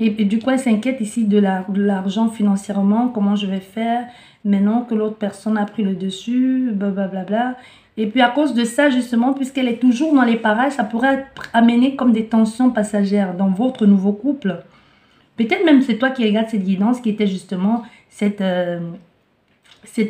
Et du coup, elle s'inquiète ici de l'argent financièrement, comment je vais faire maintenant que l'autre personne a pris le dessus, blablabla. Et puis à cause de ça, justement, puisqu'elle est toujours dans les parages, ça pourrait amener comme des tensions passagères dans votre nouveau couple. Peut-être même c'est toi qui regardes cette guidance qui était justement cette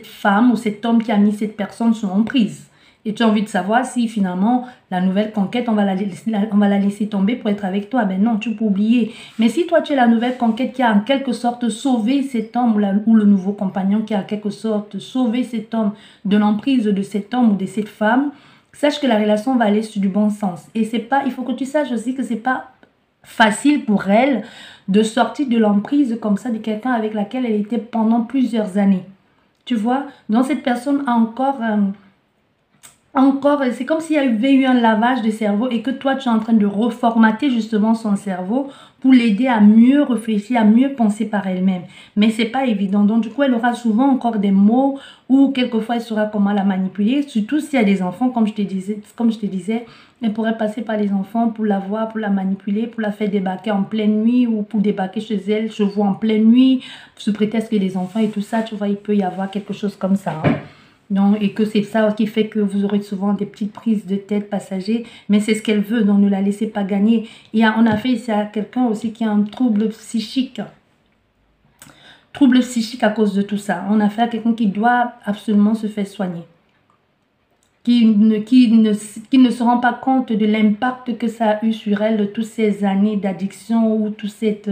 femme ou cet homme qui a mis cette personne sous emprise. Et tu as envie de savoir si finalement la nouvelle conquête, on va la laisser tomber pour être avec toi. Ben non, tu peux oublier. Mais si toi tu es la nouvelle conquête qui a en quelque sorte sauvé cet homme ou le nouveau compagnon qui a en quelque sorte sauvé cet homme de l'emprise de cet homme ou de cette femme, sache que la relation va aller sur du bon sens. Et c'est pas, il faut que tu saches aussi que c'est pas facile pour elle de sortir de l'emprise comme ça de quelqu'un avec laquelle elle était pendant plusieurs années. Tu vois, donc cette personne a encore, c'est comme s'il y avait eu un lavage de cerveau et que toi, tu es en train de reformater justement son cerveau pour l'aider à mieux réfléchir, à mieux penser par elle-même. Mais c'est pas évident. Donc, du coup, elle aura souvent encore des mots ou quelquefois, elle saura comment la manipuler. Surtout s'il y a des enfants, comme je te disais, elle pourrait passer par les enfants pour la voir, pour la manipuler, pour la faire débarquer en pleine nuit ou pour débarquer chez elle, je vois en pleine nuit, sous prétexte que les enfants et tout ça, tu vois, il peut y avoir quelque chose comme ça. Hein. Donc, et que c'est ça qui fait que vous aurez souvent des petites prises de tête passagères, mais c'est ce qu'elle veut, donc ne la laissez pas gagner. On a fait ici à quelqu'un aussi qui a un trouble psychique à cause de tout ça. On a fait à quelqu'un qui doit absolument se faire soigner, qui ne se rend pas compte de l'impact que ça a eu sur elle, toutes ces années d'addiction ou toute cette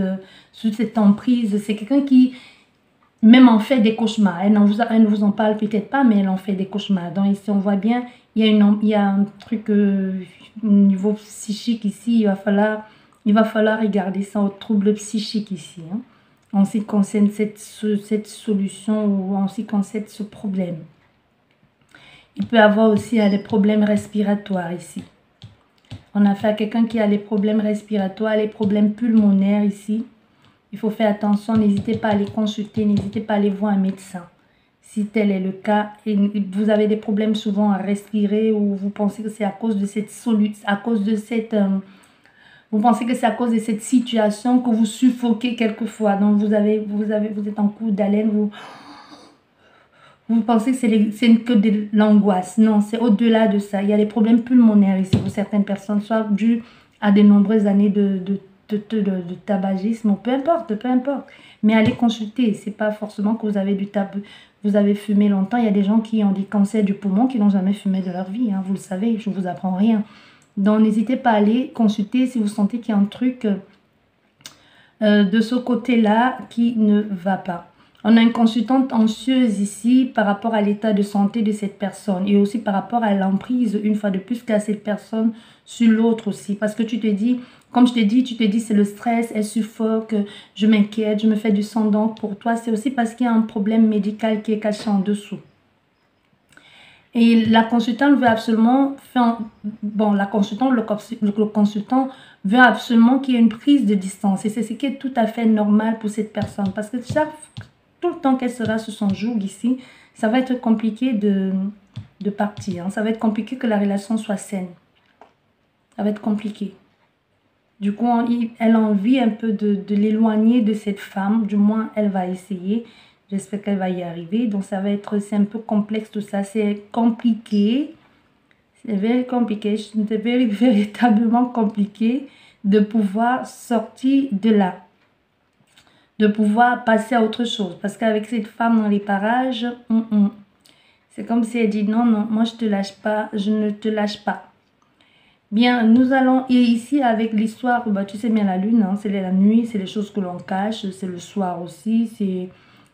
emprise. C'est quelqu'un qui même en fait des cauchemars. Elle ne vous en parle peut-être pas, mais elle en fait des cauchemars. Donc ici, on voit bien, il y a un truc au niveau psychique ici. Il va falloir regarder ça au trouble psychique ici. Hein, en ce qui concerne cette solution ou en ce qui concerne ce problème. Il peut avoir aussi des problèmes respiratoires ici. On a fait à quelqu'un qui a les problèmes respiratoires, les problèmes pulmonaires ici. Il faut faire attention, n'hésitez pas à les consulter, n'hésitez pas à aller voir un médecin. Si tel est le cas, et vous avez des problèmes souvent à respirer ou vous pensez que c'est à cause de vous pensez que c'est à cause de cette situation que vous suffoquez quelquefois. Donc vous êtes en coup d'haleine, vous pensez que c'est que de l'angoisse. Non, c'est au-delà de ça. Il y a des problèmes pulmonaires ici pour certaines personnes, soit dû à de nombreuses années de tabagisme, peu importe. Mais allez consulter. C'est pas forcément que vous avez fumé longtemps. Il y a des gens qui ont des cancers du poumon qui n'ont jamais fumé de leur vie. Hein, vous le savez, je ne vous apprends rien. Donc n'hésitez pas à aller consulter si vous sentez qu'il y a un truc de ce côté-là qui ne va pas. On a une consultante anxieuse ici par rapport à l'état de santé de cette personne et aussi par rapport à l'emprise, une fois de plus, qu'a cette personne sur l'autre aussi. Parce que tu te dis, comme je t'ai dit, c'est le stress, elle suffoque, je m'inquiète, je me fais du sang. Donc pour toi, c'est aussi parce qu'il y a un problème médical qui est caché en dessous. Et la consultante veut absolument le consultant veut absolument qu'il y ait une prise de distance. Et c'est ce qui est tout à fait normal pour cette personne. Parce que tout le temps qu'elle sera sur son joug ici, ça va être compliqué de partir. Hein. Ça va être compliqué que la relation soit saine. Ça va être compliqué. Du coup, elle a envie un peu de l'éloigner de cette femme. Du moins, elle va essayer. J'espère qu'elle va y arriver. Donc, c'est un peu complexe tout ça. C'est compliqué. C'est véritablement compliqué de pouvoir sortir de là. De pouvoir passer à autre chose. Parce qu'avec cette femme dans les parages, c'est comme si elle dit non, moi je te lâche pas, je ne te lâche pas. Bien, nous allons, et ici avec l'histoire, tu sais bien la lune, hein, c'est la nuit, c'est les choses que l'on cache, c'est le soir aussi,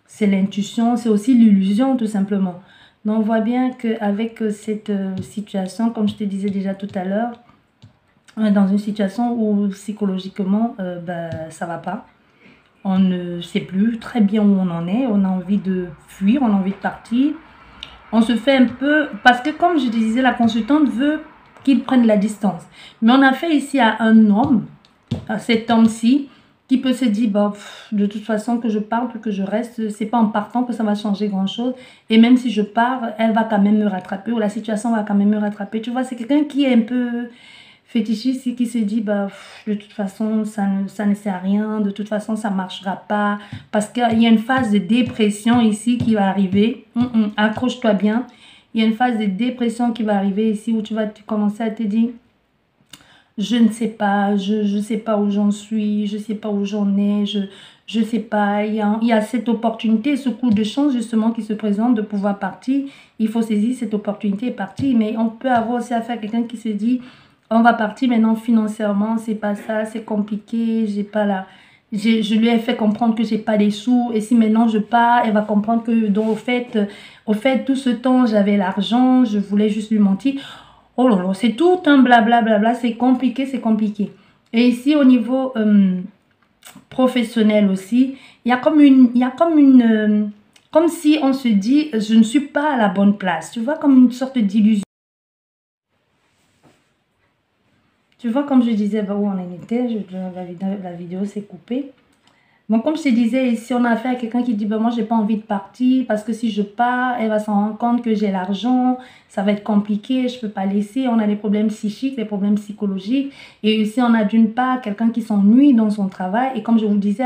c'est l'intuition, c'est aussi l'illusion tout simplement. Donc on voit bien qu'avec cette situation, comme je te disais déjà tout à l'heure, on est dans une situation où psychologiquement, ça va pas. On ne sait plus très bien où on en est, on a envie de fuir, on a envie de partir. On se fait un peu, parce que comme je te disais, la consultante veut qu'il prenne la distance. Mais on a fait ici à un homme, à cet homme-ci, qui peut se dire, de toute façon que je parte ou que je reste, c'est pas en partant que ça va changer grand-chose. Et même si je pars, elle va quand même me rattraper, ou la situation va quand même me rattraper. Tu vois, c'est quelqu'un qui est un peu fétichiste, qui se dit, de toute façon, ça ne sert à rien, de toute façon, ça marchera pas. Parce qu'il y a une phase de dépression ici qui va arriver. Accroche-toi bien. Il y a une phase de dépression qui va arriver ici où tu vas commencer à te dire, je ne sais pas, je ne sais pas où j'en suis, je ne sais pas où j'en ai, Je sais pas, il y a cette opportunité, ce coup de chance justement qui se présente de pouvoir partir. Il faut saisir cette opportunité et partir. Mais on peut avoir aussi affaire à quelqu'un qui se dit, on va partir maintenant financièrement, c'est pas ça, c'est compliqué, j'ai pas la... Je lui ai fait comprendre que j'ai pas des sous et si maintenant je pars, elle va comprendre que donc au fait tout ce temps j'avais l'argent, je voulais juste lui mentir. Oh là là, c'est tout un blabla blabla, c'est compliqué, c'est compliqué. Et ici au niveau professionnel aussi, comme si on se dit je ne suis pas à la bonne place, tu vois, comme une sorte d'illusion. Tu vois, comme je disais, bah, où on en était, la vidéo s'est coupée. Donc, comme je te disais, ici, on a affaire à quelqu'un qui dit, ben, moi, j'ai pas envie de partir parce que si je pars, elle va s'en rendre compte que j'ai l'argent, ça va être compliqué, je peux pas laisser. On a des problèmes psychiques, des problèmes psychologiques. Et ici, on a d'une part quelqu'un qui s'ennuie dans son travail. Et comme je vous disais,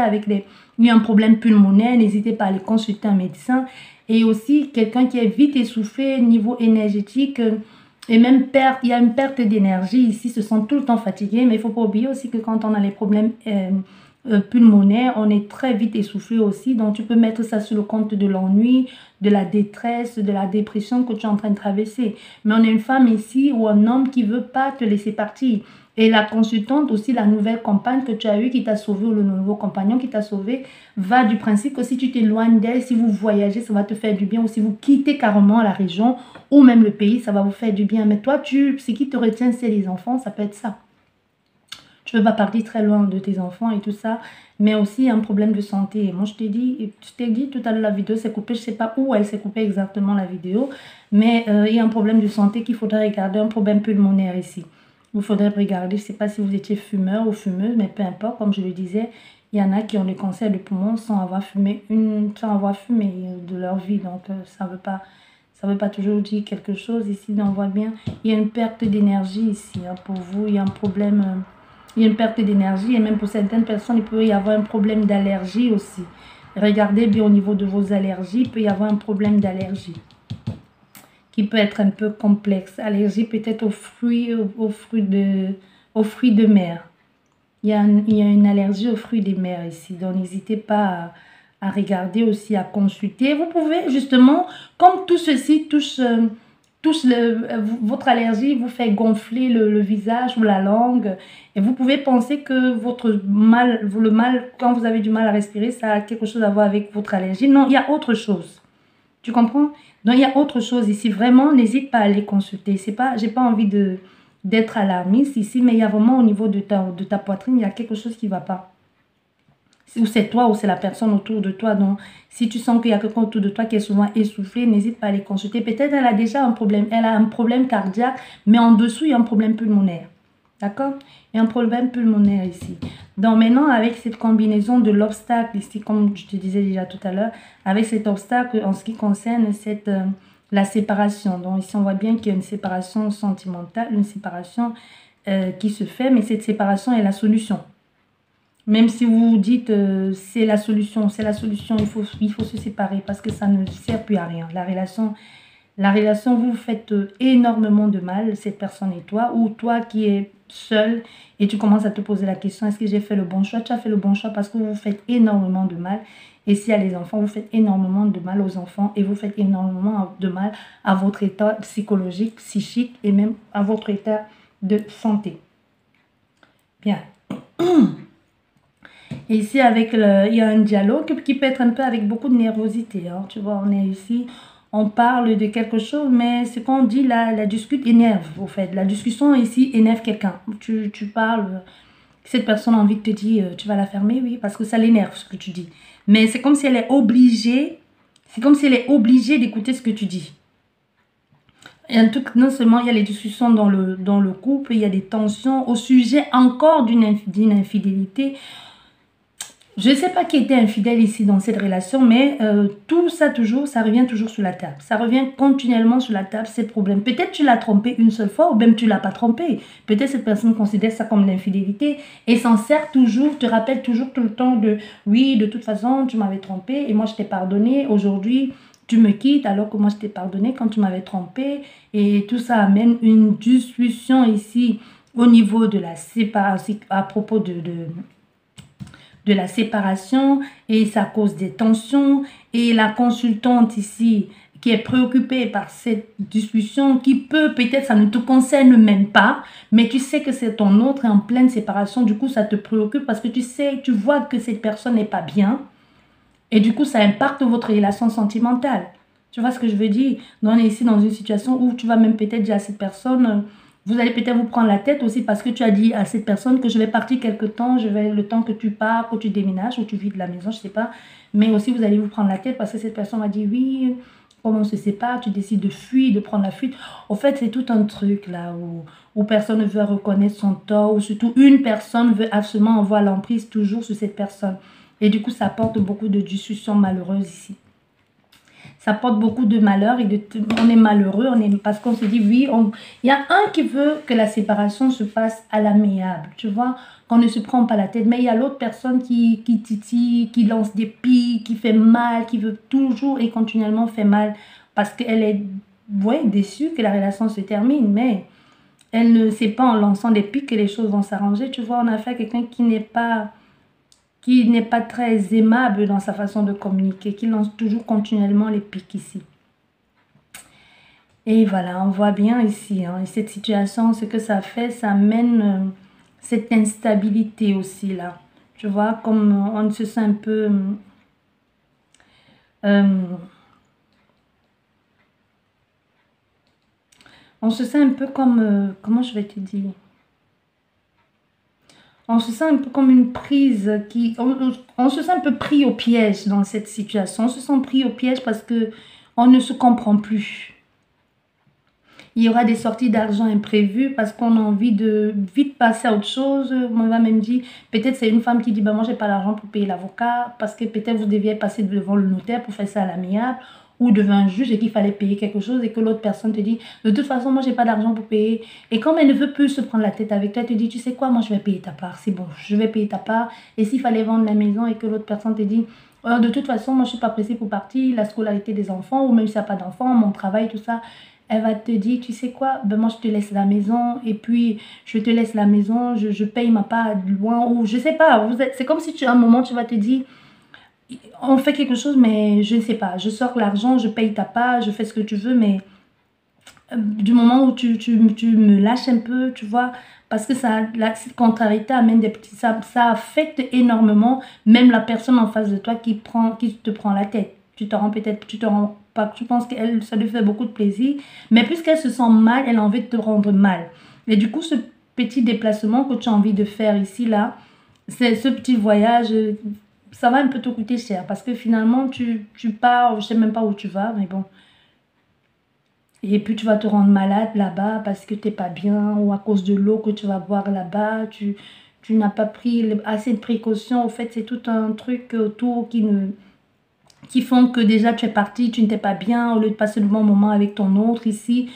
il y a un problème pulmonaire, n'hésitez pas à aller consulter un médecin. Et aussi, quelqu'un qui est vite essoufflé niveau énergétique. Et même il y a une perte d'énergie ici, se sent tout le temps fatigué. Mais il ne faut pas oublier aussi que quand on a les problèmes pulmonaires, on est très vite essoufflé aussi. Donc, tu peux mettre ça sur le compte de l'ennui, de la détresse, de la dépression que tu es en train de traverser. Mais on a une femme ici ou un homme qui ne veut pas te laisser partir. Et la consultante aussi, la nouvelle compagne que tu as eue qui t'a sauvé ou le nouveau compagnon qui t'a sauvé, va du principe que si tu t'éloignes d'elle, si vous voyagez, ça va te faire du bien. Ou si vous quittez carrément la région ou même le pays, ça va vous faire du bien. Mais toi, ce qui te retient, c'est les enfants, ça peut être ça. Tu ne veux pas partir très loin de tes enfants et tout ça, mais aussi un problème de santé. Moi, je t'ai dit tout à l'heure, la vidéo s'est coupée. Je ne sais pas où elle s'est coupée exactement, la vidéo, mais il y a un problème de santé qu'il faudrait regarder, un problème pulmonaire ici. Il faudrait regarder, je ne sais pas si vous étiez fumeur ou fumeuse, mais peu importe, comme je le disais, il y en a qui ont des cancers de poumon sans avoir fumé de leur vie. Donc, ça ne veut pas toujours dire quelque chose. Ici, on voit bien, il y a une perte d'énergie ici. Hein, pour vous, il y a un problème... il y a une perte d'énergie et même pour certaines personnes, il peut y avoir un problème d'allergie aussi. Regardez bien au niveau de vos allergies, il peut y avoir un problème d'allergie qui peut être un peu complexe. Allergie peut-être aux fruits de mer. Il y a une allergie aux fruits de mer ici, donc n'hésitez pas à regarder aussi, à consulter. Vous pouvez justement, comme tout ceci touche votre allergie vous fait gonfler le visage ou la langue et vous pouvez penser que le mal, quand vous avez du mal à respirer, ça a quelque chose à voir avec votre allergie. Non, il y a autre chose. Tu comprends? Donc, il y a autre chose ici. Vraiment, n'hésite pas à aller consulter. J'ai pas envie d'être alarmiste ici, mais il y a vraiment au niveau de ta poitrine, il y a quelque chose qui ne va pas. Ou c'est toi ou c'est la personne autour de toi. Donc, si tu sens qu'il y a quelqu'un autour de toi qui est souvent essoufflé, n'hésite pas à aller consulter. Peut-être elle a déjà un problème. Elle a un problème cardiaque, mais en dessous, il y a un problème pulmonaire. D'accord? Il y a un problème pulmonaire ici. Donc, maintenant, avec cette combinaison de l'obstacle ici, comme je te disais déjà tout à l'heure, avec cet obstacle en ce qui concerne la séparation. Donc, ici, on voit bien qu'il y a une séparation sentimentale, une séparation qui se fait, mais cette séparation est la solution. Même si vous vous dites c'est la solution, il faut se séparer parce que ça ne sert plus à rien. La relation vous faites énormément de mal, cette personne et toi, ou toi qui es seul et tu commences à te poser la question, est-ce que j'ai fait le bon choix? Tu as fait le bon choix parce que vous faites énormément de mal. Et s'il y a les enfants, vous faites énormément de mal aux enfants et vous faites énormément de mal à votre état psychologique, psychique et même à votre état de santé. Bien. Et ici, il y a un dialogue qui peut être un peu avec beaucoup de nervosité. Hein. Tu vois, on est ici, on parle de quelque chose, mais ce qu'on dit là, la discute énerve, au fait. La discussion ici énerve quelqu'un. Tu parles, cette personne a envie de te dire, tu vas la fermer, oui, parce que ça l'énerve ce que tu dis. Mais c'est comme si elle est obligée, d'écouter ce que tu dis. Et en tout cas, non seulement il y a les discussions dans le couple, il y a des tensions au sujet encore d'une infidélité. Je ne sais pas qui était infidèle ici dans cette relation, mais tout ça ça revient toujours sur la table. Ça revient continuellement sur la table, ces problèmes. Peut-être tu l'as trompé une seule fois ou même tu ne l'as pas trompé. Peut-être cette personne considère ça comme l'infidélité et s'en sert toujours, te rappelle toujours tout le temps de « oui, de toute façon, tu m'avais trompé et moi je t'ai pardonné. Aujourd'hui, tu me quittes alors que moi je t'ai pardonné quand tu m'avais trompé. » Et tout ça amène une discussion ici au niveau de la séparation, à propos de de la séparation et ça cause des tensions. Et la consultante ici qui est préoccupée par cette discussion qui peut-être ça ne te concerne même pas, mais tu sais que c'est ton autre est en pleine séparation, du coup ça te préoccupe parce que tu vois que cette personne n'est pas bien et du coup ça impacte votre relation sentimentale. Tu vois ce que je veux dire? Donc, on est ici dans une situation où tu vas même peut-être dire à cette personne, vous allez peut-être vous prendre la tête aussi parce que tu as dit à cette personne que je vais partir quelque temps, le temps que tu pars, que tu déménages ou tu vis de la maison, je ne sais pas. Mais aussi, vous allez vous prendre la tête parce que cette personne va dire, oui, comme on se sépare, tu décides de fuir, de prendre la fuite. Au fait, c'est tout un truc là où personne ne veut reconnaître son tort, ou surtout une personne veut absolument avoir l'emprise toujours sur cette personne. Et du coup, ça apporte beaucoup de discussions malheureuses ici. Ça porte beaucoup de malheur et on est malheureux parce qu'on se dit oui, il y a un qui veut que la séparation se passe à l'amiable, tu vois, qu'on ne se prend pas la tête, mais il y a l'autre personne qui titille, qui lance des pics, qui fait mal, qui veut toujours et continuellement faire mal parce qu'elle est déçue que la relation se termine, mais elle ne sait pas en lançant des pics que les choses vont s'arranger, tu vois, on a affaire à quelqu'un qui n'est pas très aimable dans sa façon de communiquer, qui lance toujours continuellement les pics ici. Et voilà, on voit bien ici, hein, cette situation, ce que ça fait, ça amène cette instabilité aussi là. Tu vois, comme on se sent un peu... on se sent un peu comme... comment je vais te dire? On se sent un peu comme une prise on se sent un peu pris au piège dans cette situation. On se sent pris au piège parce que on ne se comprend plus. Il y aura des sorties d'argent imprévues parce qu'on a envie de vite passer à autre chose. On va même dire, peut-être c'est une femme qui dit, ben moi j'ai pas l'argent pour payer l'avocat parce que peut-être vous deviez passer devant le notaire pour faire ça à l'amiable ou devant un juge et qu'il fallait payer quelque chose et que l'autre personne te dit, de toute façon moi j'ai pas d'argent pour payer. Et comme elle ne veut plus se prendre la tête avec toi, elle te dit, tu sais quoi, moi je vais payer ta part, c'est bon, je vais payer ta part. Et s'il fallait vendre la maison et que l'autre personne te dit, oh, de toute façon moi je suis pas pressée pour partir, la scolarité des enfants ou même si tu n'as pas d'enfants, mon travail, tout ça. Elle va te dire, tu sais quoi, ben moi je te laisse la maison et puis je te laisse la maison, je paye ma part loin ou je sais pas. C'est comme si à un moment tu vas te dire, on fait quelque chose mais je ne sais pas, je sors l'argent, je paye ta part, je fais ce que tu veux mais du moment où tu me lâches un peu, tu vois, parce que cette contrariété amène des petits, ça affecte énormément même la personne en face de toi qui te prend la tête. Tu te rends pas, tu penses qu'elle, ça lui fait beaucoup de plaisir, mais puisqu'elle se sent mal, elle a envie de te rendre mal. Et du coup, ce petit déplacement que tu as envie de faire ici, là, c'est ce petit voyage, ça va un peu te coûter cher parce que finalement, tu pars, je sais même pas où tu vas, mais bon. Et puis tu vas te rendre malade là-bas parce que tu n'es pas bien ou à cause de l'eau que tu vas boire là-bas. Tu n'as pas pris assez de précautions. Au fait, c'est tout un truc autour qui font que déjà tu es parti, tu n'étais pas bien. Au lieu de passer le bon moment avec ton autre ici,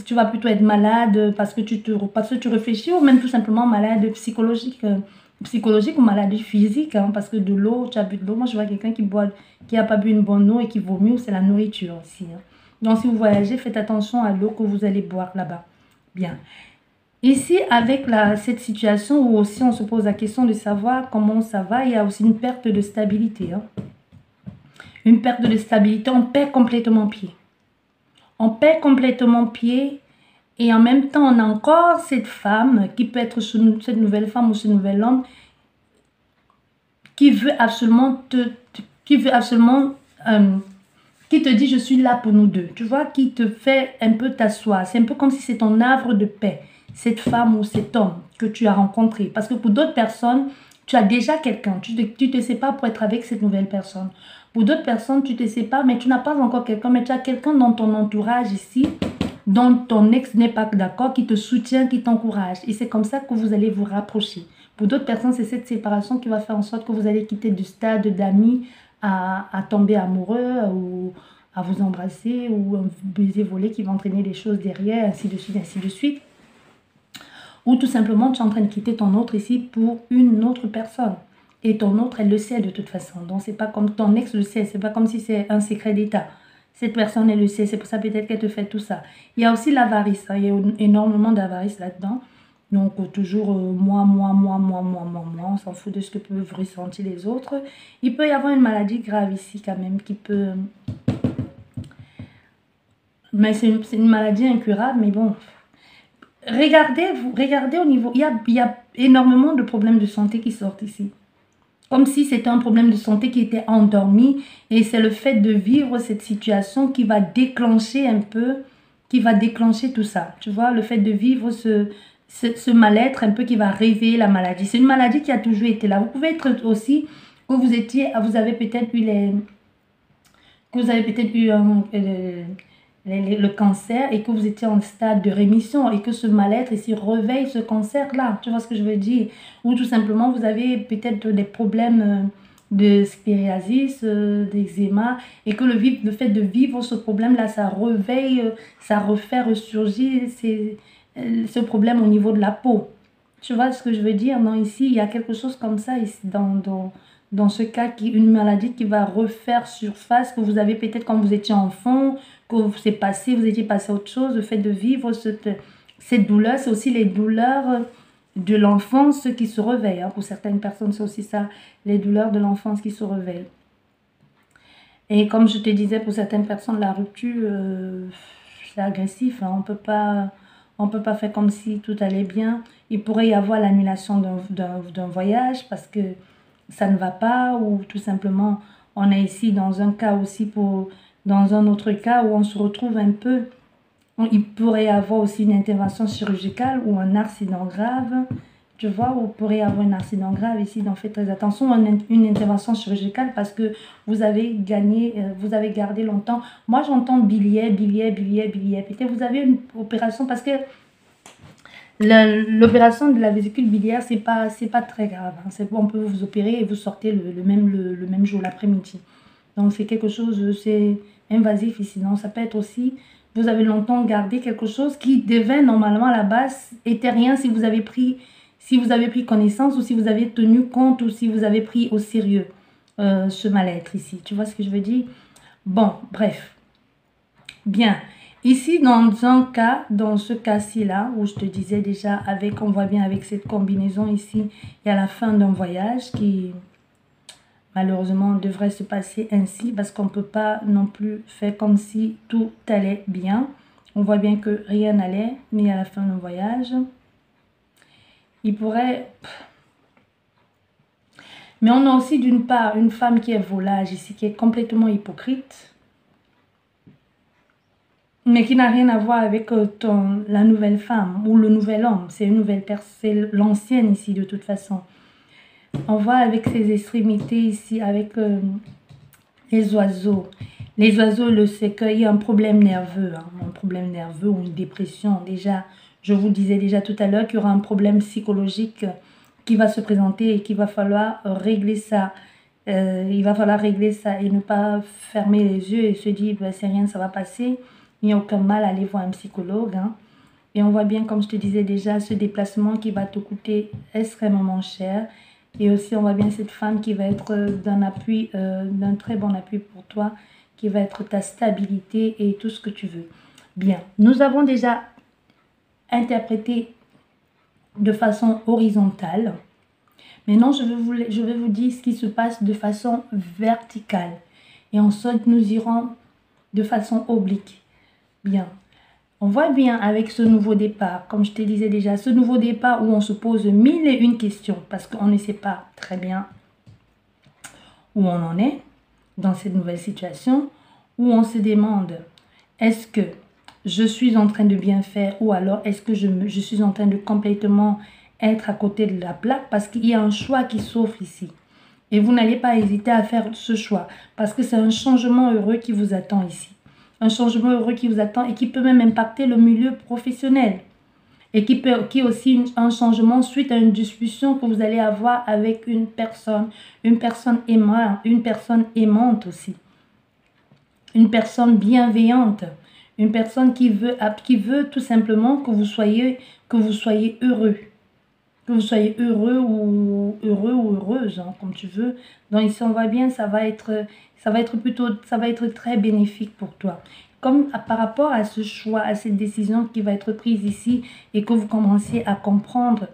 tu vas plutôt être malade parce que tu réfléchis ou même tout simplement malade psychologique ou maladie physique, hein, parce que de l'eau, tu as bu de l'eau. Moi, je vois quelqu'un qui n'a pas bu une bonne eau et qui vomit, c'est la nourriture aussi, hein. Donc, si vous voyagez, faites attention à l'eau que vous allez boire là-bas. Bien. Ici, avec cette situation où aussi on se pose la question de savoir comment ça va, il y a aussi une perte de stabilité, hein. Une perte de stabilité, on perd complètement pied. On perd complètement pied et en même temps, on a encore cette femme qui peut être cette nouvelle femme ou ce nouvel homme qui veut absolument qui te dit je suis là pour nous deux, tu vois, qui te fait un peu t'asseoir. C'est un peu comme si c'est ton havre de paix, cette femme ou cet homme que tu as rencontré. Parce que pour d'autres personnes, tu as déjà quelqu'un, tu te sépares pour être avec cette nouvelle personne. Pour d'autres personnes, tu te sépares, mais tu n'as pas encore quelqu'un, mais tu as quelqu'un dans ton entourage ici, dont ton ex n'est pas d'accord, qui te soutient, qui t'encourage. Et c'est comme ça que vous allez vous rapprocher. Pour d'autres personnes, c'est cette séparation qui va faire en sorte que vous allez quitter du stade d'amis à tomber amoureux ou à vous embrasser ou un baiser volé qui va entraîner les choses derrière, ainsi de suite, ainsi de suite. Ou tout simplement, tu es en train de quitter ton autre ici pour une autre personne. Et ton autre, elle le sait de toute façon. Donc, c'est pas comme ton ex le sait. C'est pas comme si c'est un secret d'État. Cette personne, elle le sait. C'est pour ça peut-être qu'elle te fait tout ça. Il y a aussi l'avarice. Hein. Il y a énormément d'avarice là-dedans. Donc, toujours moi, on s'en fout de ce que peuvent ressentir les autres. Il peut y avoir une maladie grave ici quand même qui peut... Mais c'est une maladie incurable, mais bon. Regardez au niveau... Il y a énormément de problèmes de santé qui sortent ici. Comme si c'était un problème de santé qui était endormi. Et c'est le fait de vivre cette situation qui va déclencher un peu... Qui va déclencher tout ça. Tu vois, le fait de vivre ce mal-être un peu qui va réveiller la maladie. C'est une maladie qui a toujours été là. Vous pouvez être aussi... Que vous avez peut-être eu les... Que vous avez peut-être eu le cancer et que vous étiez en stade de rémission et que ce mal-être ici réveille ce cancer-là. Tu vois ce que je veux dire? Ou tout simplement, vous avez peut-être des problèmes de sclériasis, d'eczéma et que le fait de vivre ce problème-là, ça réveille, ça refait ressurgir ce problème au niveau de la peau. Tu vois ce que je veux dire? Non, ici, il y a quelque chose comme ça ici, dans ce cas, une maladie qui va refaire surface, que vous avez peut-être quand vous étiez enfant, que vous étiez passé à autre chose, le fait de vivre cette douleur, c'est aussi les douleurs de l'enfance qui se réveillent. Hein. Pour certaines personnes, c'est aussi ça, les douleurs de l'enfance qui se réveillent. Et comme je te disais, pour certaines personnes, la rupture, c'est agressif. Hein. On peut pas faire comme si tout allait bien. Il pourrait y avoir l'annulation d'un voyage parce que ça ne va pas, ou tout simplement, on est ici dans un cas aussi dans un autre cas où on se retrouve un peu, il pourrait y avoir aussi une intervention chirurgicale ou un accident grave, tu vois, ou il pourrait y avoir un accident grave ici, donc faites très attention, une intervention chirurgicale parce que vous avez gardé longtemps. Moi, j'entends biliaire, peut-être vous avez une opération parce que l'opération de la vésicule biliaire, c'est pas très grave. Hein. On peut vous opérer et vous sortez le même jour, l'après-midi. Donc, c'est quelque chose, c'est invasif ici. Donc, ça peut être aussi, vous avez longtemps gardé quelque chose qui devait normalement à la base était rien si vous avez pris connaissance ou si vous avez tenu compte ou si vous avez pris au sérieux ce mal-être ici. Tu vois ce que je veux dire? Bon, bref. Bien. Ici, dans ce cas-ci là, où je te disais déjà, on voit bien avec cette combinaison ici, il y a la fin d'un voyage qui, malheureusement, devrait se passer ainsi parce qu'on ne peut pas non plus faire comme si tout allait bien. On voit bien que rien n'allait, mais à la fin d'un voyage, il pourrait... Mais on a aussi d'une part une femme qui est volage ici, qui est complètement hypocrite, mais qui n'a rien à voir avec la nouvelle femme ou le nouvel homme. C'est une nouvelle personne, c'est l'ancienne ici de toute façon. On voit avec ses extrémités ici, avec les oiseaux. Les oiseaux, c'est qu'il y a un problème nerveux, hein, un problème nerveux ou une dépression. Déjà, je vous disais déjà tout à l'heure qu'il y aura un problème psychologique qui va se présenter et qu'il va falloir régler ça. Il va falloir régler ça et ne pas fermer les yeux et se dire, ben, c'est rien, ça va passer. Il n'y a aucun mal à aller voir un psychologue. Hein. Et on voit bien, comme je te disais déjà, ce déplacement qui va te coûter extrêmement cher. Et aussi, on voit bien cette femme qui va être d'un très bon appui pour toi, qui va être ta stabilité et tout ce que tu veux. Bien, nous avons déjà interprété de façon horizontale. Maintenant, je vais vous dire ce qui se passe de façon verticale. Et ensuite, nous irons de façon oblique. Bien. On voit bien avec ce nouveau départ, comme je te disais déjà, ce nouveau départ où on se pose 1001 questions parce qu'on ne sait pas très bien où on en est dans cette nouvelle situation, où on se demande, est-ce que je suis en train de bien faire ou alors est-ce que je suis en train de complètement être à côté de la plaque parce qu'il y a un choix qui s'offre ici. Et vous n'allez pas hésiter à faire ce choix parce que c'est un changement heureux qui vous attend ici. Un changement heureux qui vous attend et qui peut même impacter le milieu professionnel. Et qui est aussi un changement suite à une discussion que vous allez avoir avec une personne aimante aussi. Une personne bienveillante. Une personne qui veut tout simplement que vous soyez heureux. Que vous soyez heureux ou heureuse, hein, comme tu veux. Donc ici, on voit bien, ça va être très bénéfique pour toi. comme par rapport à ce choix, à cette décision qui va être prise ici et que vous commencez à comprendre,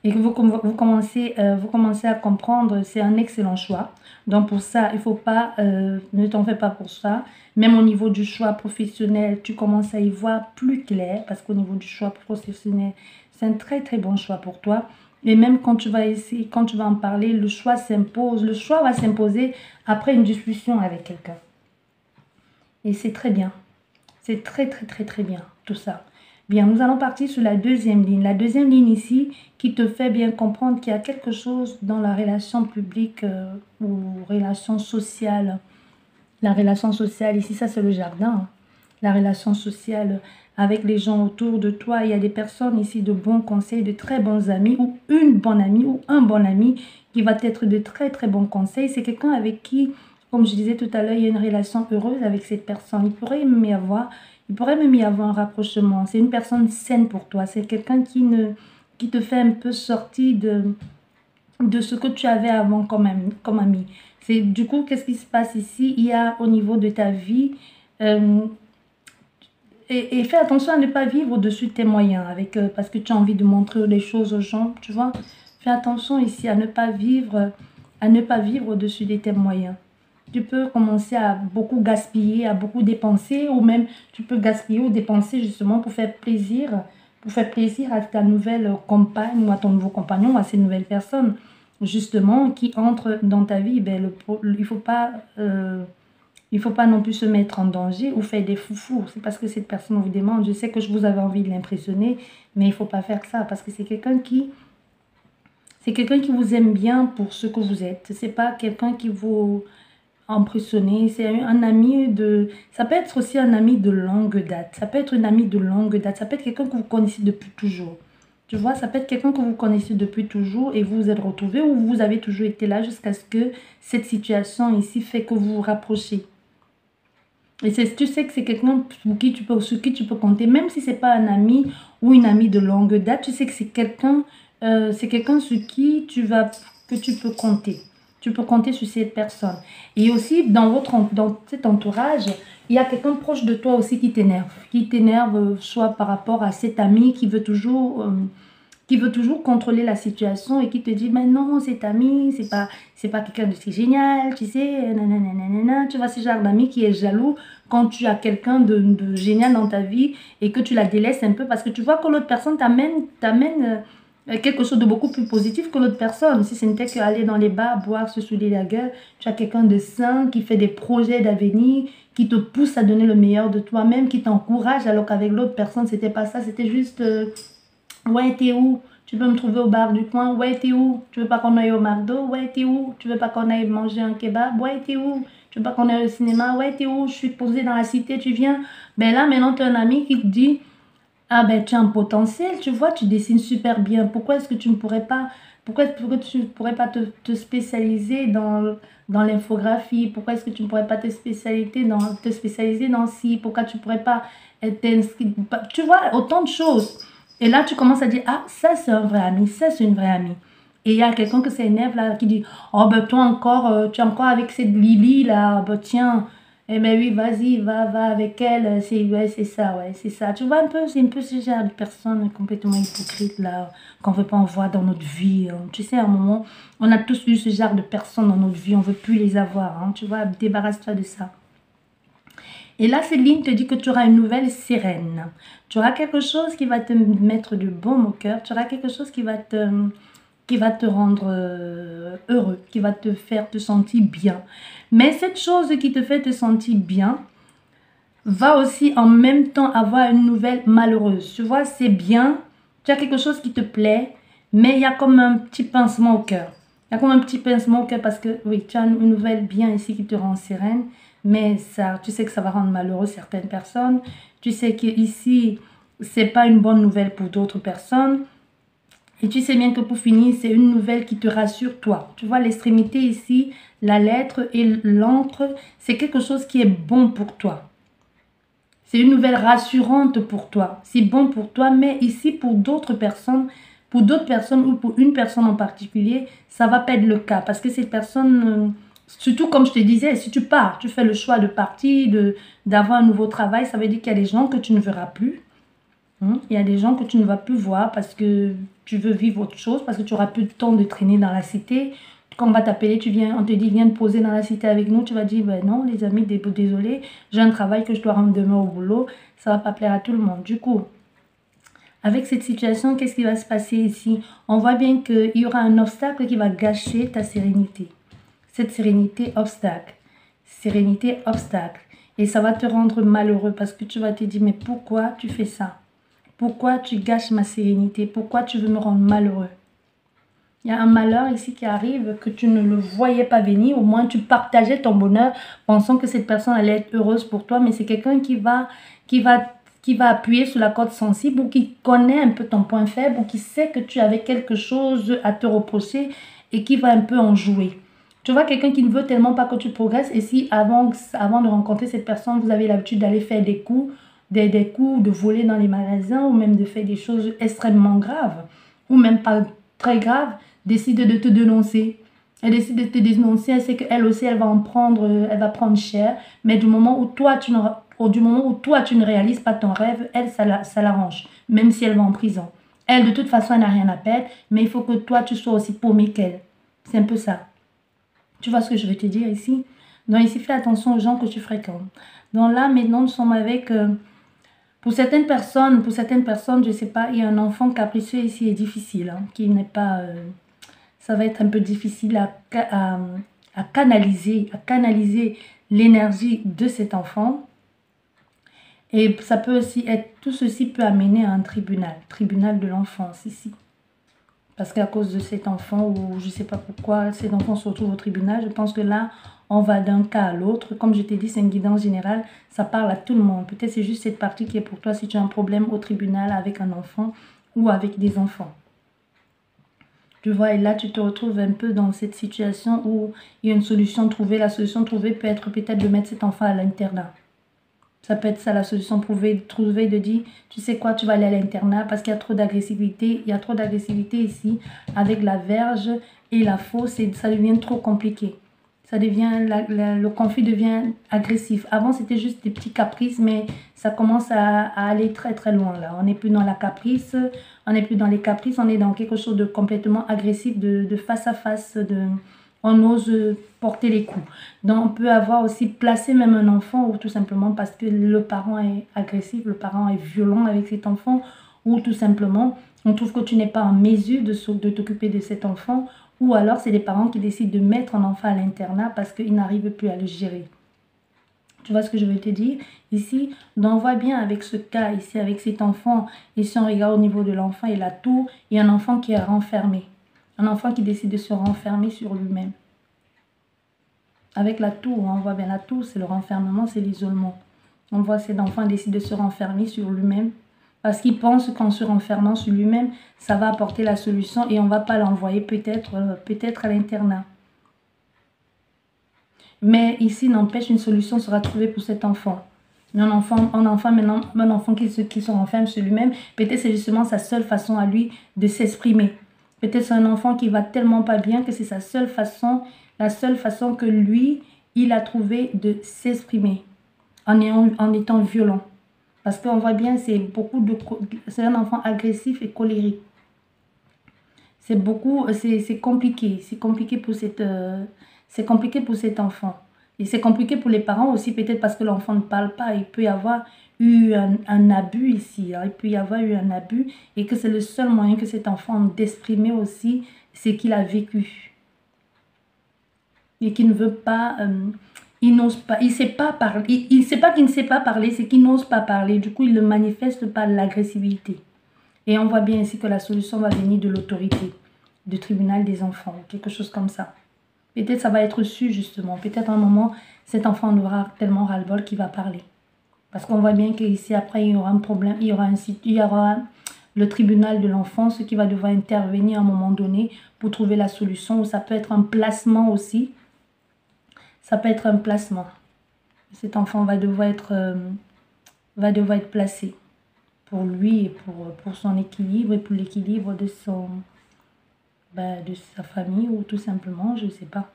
et que vous commencez à comprendre, c'est un excellent choix. Donc pour ça, il faut pas, ne t'en fais pas pour ça. Même au niveau du choix professionnel, tu commences à y voir plus clair parce qu'au niveau du choix professionnel, c'est un très très bon choix pour toi. Et même quand tu vas essayer, quand tu vas en parler, le choix s'impose. Le choix va s'imposer après une discussion avec quelqu'un. Et c'est très bien. C'est très très très très bien tout ça. Bien, nous allons partir sur la deuxième ligne. La deuxième ligne ici qui te fait bien comprendre qu'il y a quelque chose dans la relation publique ou relation sociale. La relation sociale ici, ça c'est le jardin. Hein. La relation sociale avec les gens autour de toi. Il y a des personnes ici de bons conseils, de très bons amis ou une bonne amie ou un bon ami qui va être de très très bons conseils. C'est quelqu'un avec qui, comme je disais tout à l'heure, il y a une relation heureuse avec cette personne. Il pourrait même y avoir un rapprochement. C'est une personne saine pour toi. C'est quelqu'un qui te fait un peu sortir de ce que tu avais avant comme ami. Du coup, qu'est-ce qui se passe ici? Il y a au niveau de ta vie, et fais attention à ne pas vivre au-dessus de tes moyens, parce que tu as envie de montrer les choses aux gens, tu vois. Fais attention ici à ne pas vivre au-dessus de tes moyens. Tu peux commencer à beaucoup gaspiller, à beaucoup dépenser, ou même tu peux gaspiller ou dépenser justement pour faire plaisir à ta nouvelle compagne ou à ton nouveau compagnon ou à ces nouvelles personnes justement qui entrent dans ta vie. Ben, il faut pas non plus se mettre en danger ou faire des foufous. C'est parce que cette personne vous demande. Je sais que vous avez envie de l'impressionner, mais il faut pas faire ça parce que c'est quelqu'un qui vous aime bien pour ce que vous êtes. C'est pas quelqu'un qui vous impressionner, c'est un ami ça peut être aussi un ami de longue date, ça peut être une amie de longue date, ça peut être quelqu'un que vous connaissez depuis toujours, tu vois, ça peut être quelqu'un que vous connaissez depuis toujours et vous vous êtes retrouvés ou vous avez toujours été là jusqu'à ce que cette situation ici fait que vous vous rapprochez. Et tu sais que c'est quelqu'un sur qui tu peux compter, même si c'est pas un ami ou une amie de longue date, tu sais que c'est quelqu'un sur qui que tu peux compter. Tu peux compter sur cette personne. Et aussi, dans cet entourage, il y a quelqu'un proche de toi aussi qui t'énerve. Qui t'énerve soit par rapport à cet ami qui veut toujours contrôler la situation et qui te dit, mais non, cet ami, c'est pas quelqu'un de si génial, tu sais, nanana. Tu vois, ce genre d'ami qui est jaloux quand tu as quelqu'un de génial dans ta vie et que tu la délaisses un peu parce que tu vois que l'autre personne t'amène quelque chose de beaucoup plus positif que l'autre personne. Si ce n'était qu'aller dans les bars, boire, se saouler la gueule, tu as quelqu'un de sain qui fait des projets d'avenir, qui te pousse à donner le meilleur de toi-même, qui t'encourage, alors qu'avec l'autre personne, c'était pas ça, c'était juste ouais, t'es où? Tu peux me trouver au bar du coin? Ouais, t'es où? Tu veux pas qu'on aille au McDo? Ouais, t'es où? Tu veux pas qu'on aille manger un kebab? Ouais, t'es où? Tu veux pas qu'on aille au cinéma? Ouais, t'es où? Je suis posée dans la cité, tu viens? Ben là, maintenant, tu as un ami qui te dit, ah ben tu as un potentiel, tu vois, tu dessines super bien. Pourquoi est-ce que tu ne pourrais pas, te spécialiser dans l'infographie? Pourquoi est-ce que tu ne pourrais pas te spécialiser dans ci? Pourquoi tu ne pourrais pas tu vois, autant de choses. Et là, tu commences à dire, ah, ça c'est un vrai ami, ça c'est une vraie amie. Et il y a quelqu'un qui s'énerve là, qui dit, oh ben toi encore, tu es encore avec cette Lily là, ben tiens. Eh bien oui, vas-y, va avec elle, c'est ça, ouais, c'est ça. Tu vois un peu, c'est un peu ce genre de personne complètement hypocrite là, qu'on ne veut pas en voir dans notre vie. Hein. Tu sais, à un moment, on a tous eu ce genre de personnes dans notre vie, on ne veut plus les avoir. Hein. Tu vois, débarrasse-toi de ça. Et là, cette ligne te dit que tu auras une nouvelle sereine. Tu auras quelque chose qui va te mettre du baume au cœur, tu auras quelque chose qui va te rendre heureux, qui va te faire te sentir bien. Mais cette chose qui te fait te sentir bien va aussi en même temps avoir une nouvelle malheureuse. Tu vois, c'est bien, tu as quelque chose qui te plaît, mais il y a comme un petit pincement au cœur. Il y a comme un petit pincement au cœur parce que, oui, tu as une nouvelle bien ici qui te rend sereine, mais ça, tu sais que ça va rendre malheureux certaines personnes. Tu sais qu'ici, c'est pas une bonne nouvelle pour d'autres personnes. Et tu sais bien que pour finir, c'est une nouvelle qui te rassure toi. Tu vois, l'extrémité ici, la lettre et l'encre, c'est quelque chose qui est bon pour toi. C'est une nouvelle rassurante pour toi. C'est bon pour toi, mais ici, pour d'autres personnes ou pour une personne en particulier, ça va pas être le cas. Parce que cette personne Surtout, comme je te disais, si tu pars, tu fais le choix de partir, d'avoir un nouveau travail, ça veut dire qu'il y a des gens que tu ne verras plus. Il y a des gens que tu ne vas plus voir parce que tu veux vivre autre chose, parce que tu auras plus de temps de traîner dans la cité. Quand on va t'appeler, on te dit viens te poser dans la cité avec nous, tu vas dire ben non les amis, désolé, j'ai un travail que je dois rendre demain au boulot, ça va pas plaire à tout le monde. Du coup, avec cette situation, qu'est-ce qui va se passer ici? On voit bien qu'il y aura un obstacle qui va gâcher ta sérénité. Cette sérénité, obstacle. Sérénité, obstacle. Et ça va te rendre malheureux parce que tu vas te dire, mais pourquoi tu fais ça? Pourquoi tu gâches ma sérénité? Pourquoi tu veux me rendre malheureux? Il y a un malheur ici qui arrive que tu ne le voyais pas venir. Au moins, tu partageais ton bonheur pensant que cette personne allait être heureuse pour toi. Mais c'est quelqu'un qui va appuyer sur la corde sensible ou qui connaît un peu ton point faible ou qui sait que tu avais quelque chose à te reprocher et qui va un peu en jouer. Tu vois, quelqu'un qui ne veut tellement pas que tu progresses. Et si avant de rencontrer cette personne, vous avez l'habitude d'aller faire des coups, de voler dans les magasins ou même de faire des choses extrêmement graves ou même pas très graves, décide de te dénoncer. Elle décide de te dénoncer, elle sait qu'elle aussi, elle va prendre cher. Mais du moment où toi, tu ne réalises pas ton rêve, elle, ça l'arrange. Même si elle va en prison. Elle, de toute façon, elle n'a rien à perdre. Mais il faut que toi, tu sois aussi paumé qu'elle. C'est un peu ça. Tu vois ce que je veux te dire ici? Donc ici, fais attention aux gens que tu fréquentes. Donc là, maintenant, nous sommes avec... pour certaines personnes, je ne sais pas, il y a un enfant capricieux ici et difficile, qui n'est pas... ça va être un peu difficile à canaliser l'énergie de cet enfant. Et ça peut aussi être... Tout ceci peut amener à un tribunal de l'enfance ici. Parce qu'à cause de cet enfant, ou je ne sais pas pourquoi cet enfant se retrouve au tribunal, je pense que là, on va d'un cas à l'autre. Comme je t'ai dit, c'est une guidance générale, ça parle à tout le monde. Peut-être c'est juste cette partie qui est pour toi si tu as un problème au tribunal avec un enfant ou avec des enfants. Tu vois, et là, tu te retrouves un peu dans cette situation où il y a une solution trouvée. La solution trouvée peut être peut-être de mettre cet enfant à l'internat. Ça peut être ça la solution trouver de dire, tu sais quoi, tu vas aller à l'internat parce qu'il y a trop d'agressivité. Il y a trop d'agressivité ici avec la verge et la fausse et ça devient trop compliqué. Ça devient, le conflit devient agressif. Avant, c'était juste des petits caprices, mais ça commence à aller très très loin là. On n'est plus dans la caprice, on n'est plus dans les caprices, on est dans quelque chose de complètement agressif, de face à face, on ose porter les coups. Donc, on peut avoir aussi placé même un enfant ou tout simplement parce que le parent est agressif, le parent est violent avec cet enfant ou tout simplement, on trouve que tu n'es pas en mesure de t'occuper de cet enfant ou alors c'est des parents qui décident de mettre un enfant à l'internat parce qu'ils n'arrivent plus à le gérer. Tu vois ce que je veux te dire? Ici, on voit bien avec ce cas, ici, avec cet enfant, et si on regarde au niveau de l'enfant, il a tout, il y a un enfant qui est renfermé. Un enfant qui décide de se renfermer sur lui-même. Avec la tour, on voit bien la tour, c'est le renfermement, c'est l'isolement. On voit cet enfant décide de se renfermer sur lui-même parce qu'il pense qu'en se renfermant sur lui-même, ça va apporter la solution et on ne va pas l'envoyer peut-être à l'internat. Mais ici, n'empêche, une solution sera trouvée pour cet enfant. Un enfant qui se renferme sur lui-même, peut-être c'est justement sa seule façon à lui de s'exprimer. Peut-être c'est un enfant qui va tellement pas bien que c'est sa seule façon, la seule façon que lui, il a trouvé de s'exprimer en étant violent. Parce qu'on voit bien, c'est un enfant agressif et colérique. C'est compliqué. C'est compliqué pour cet enfant. Et c'est compliqué pour les parents aussi, peut-être parce que l'enfant ne parle pas. Il peut y avoir eu un abus ici. Il peut y avoir eu un abus et que c'est le seul moyen que cet enfant d'exprimer aussi ce qu'il a vécu. Et qu'il ne veut pas, il n'ose pas, il sait pas parler. Il sait pas qu'il ne sait pas parler, c'est qu'il n'ose pas parler. Du coup, il le manifeste par l'agressivité. Et on voit bien ici que la solution va venir de l'autorité, du tribunal des enfants, quelque chose comme ça. Peut-être ça va être su justement. Peut-être à un moment, cet enfant en aura tellement ras-le-bol qu'il va parler. Parce qu'on voit bien qu'ici, après, il y aura un problème. Il y aura le tribunal de l'enfance qui va devoir intervenir à un moment donné pour trouver la solution. Ou ça peut être un placement aussi. Ça peut être un placement. Cet enfant va devoir être placé pour lui et pour son équilibre et pour l'équilibre de sa famille ou tout simplement, je ne sais pas.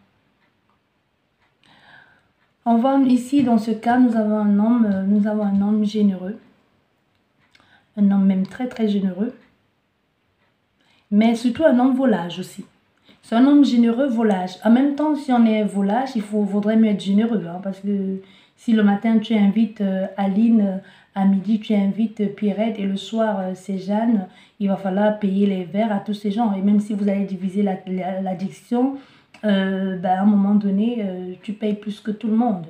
On voit ici, dans ce cas, nous avons un homme généreux. Un homme même très très généreux. Mais surtout un homme volage aussi. C'est un homme généreux, volage. En même temps, si on est volage, faudrait mieux être généreux. Hein, parce que si le matin, tu invites Aline, à midi, tu invites Pierrette et le soir, c'est Jeanne, il va falloir payer les verres à tous ces gens. Et même si vous allez diviser l'addiction, à un moment donné, tu payes plus que tout le monde.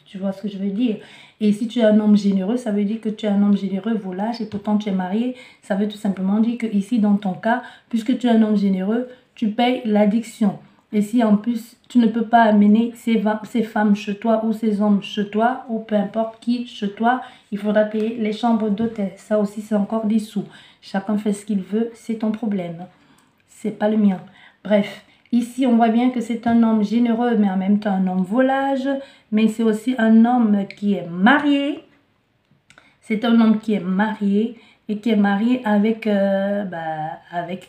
Tu vois ce que je veux dire. Et si tu es un homme généreux, ça veut dire que tu es un homme généreux, volage, et pourtant tu es marié. Ça veut tout simplement dire que ici, dans ton cas, puisque tu es un homme généreux, tu payes l'addiction. Et si en plus, tu ne peux pas amener ces femmes chez toi ou ces hommes chez toi, ou peu importe qui chez toi, il faudra payer les chambres d'hôtel. Ça aussi, c'est encore des sous. Chacun fait ce qu'il veut, c'est ton problème. C'est pas le mien. Bref, ici, on voit bien que c'est un homme généreux, mais en même temps un homme volage. Mais c'est aussi un homme qui est marié. C'est un homme qui est marié et qui est marié avec, avec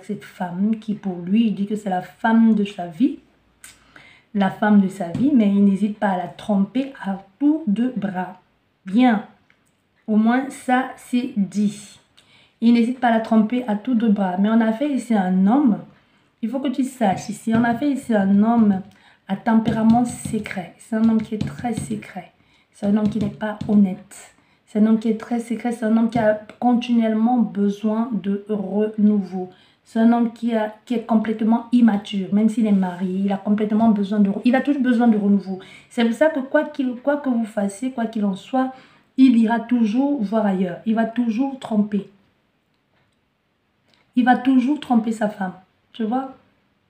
cette femme qui pour lui, il dit que c'est la femme de sa vie. La femme de sa vie, mais il n'hésite pas à la tromper à tour de bras. Bien, au moins ça c'est dit. Il n'hésite pas à la tromper à tour de bras. Mais on a fait ici un homme, il faut que tu saches ici, on a fait ici un homme à tempérament secret. C'est un homme qui est très secret. C'est un homme qui n'est pas honnête. C'est un homme qui est très secret. C'est un homme qui a continuellement besoin de renouveau. C'est un homme qui est complètement immature. Même s'il est marié, il a complètement besoin de... Il a toujours besoin de renouveau. C'est pour ça que quoi que vous fassiez, quoi qu'il en soit, il ira toujours voir ailleurs. Il va toujours tromper. Il va toujours tromper sa femme. Tu vois?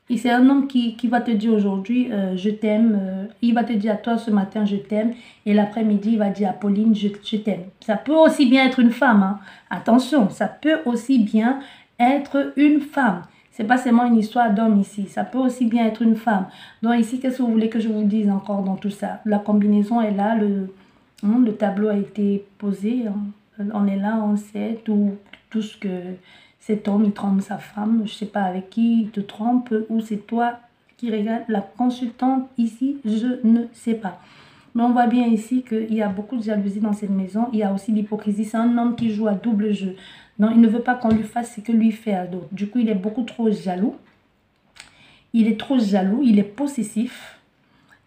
Et c'est un homme qui va te dire aujourd'hui, je t'aime. Il va te dire à toi ce matin, je t'aime. Et l'après-midi, il va dire à Pauline, je t'aime. Ça peut aussi bien être une femme. Hein. Attention, ça peut aussi bien être une femme. C'est pas seulement une histoire d'homme ici. Ça peut aussi bien être une femme. Donc ici, qu'est-ce que vous voulez que je vous dise encore dans tout ça? La combinaison est là. Le tableau a été posé. Hein. On est là, on sait tout ce que... Cet homme, il trompe sa femme, je ne sais pas avec qui il te trompe, ou c'est toi qui regarde la consultante ici, je ne sais pas. Mais on voit bien ici qu'il y a beaucoup de jalousie dans cette maison, il y a aussi l'hypocrisie, c'est un homme qui joue à double jeu. Donc il ne veut pas qu'on lui fasse ce que lui fait à d'autres. Du coup, il est beaucoup trop jaloux. Il est trop jaloux, il est possessif.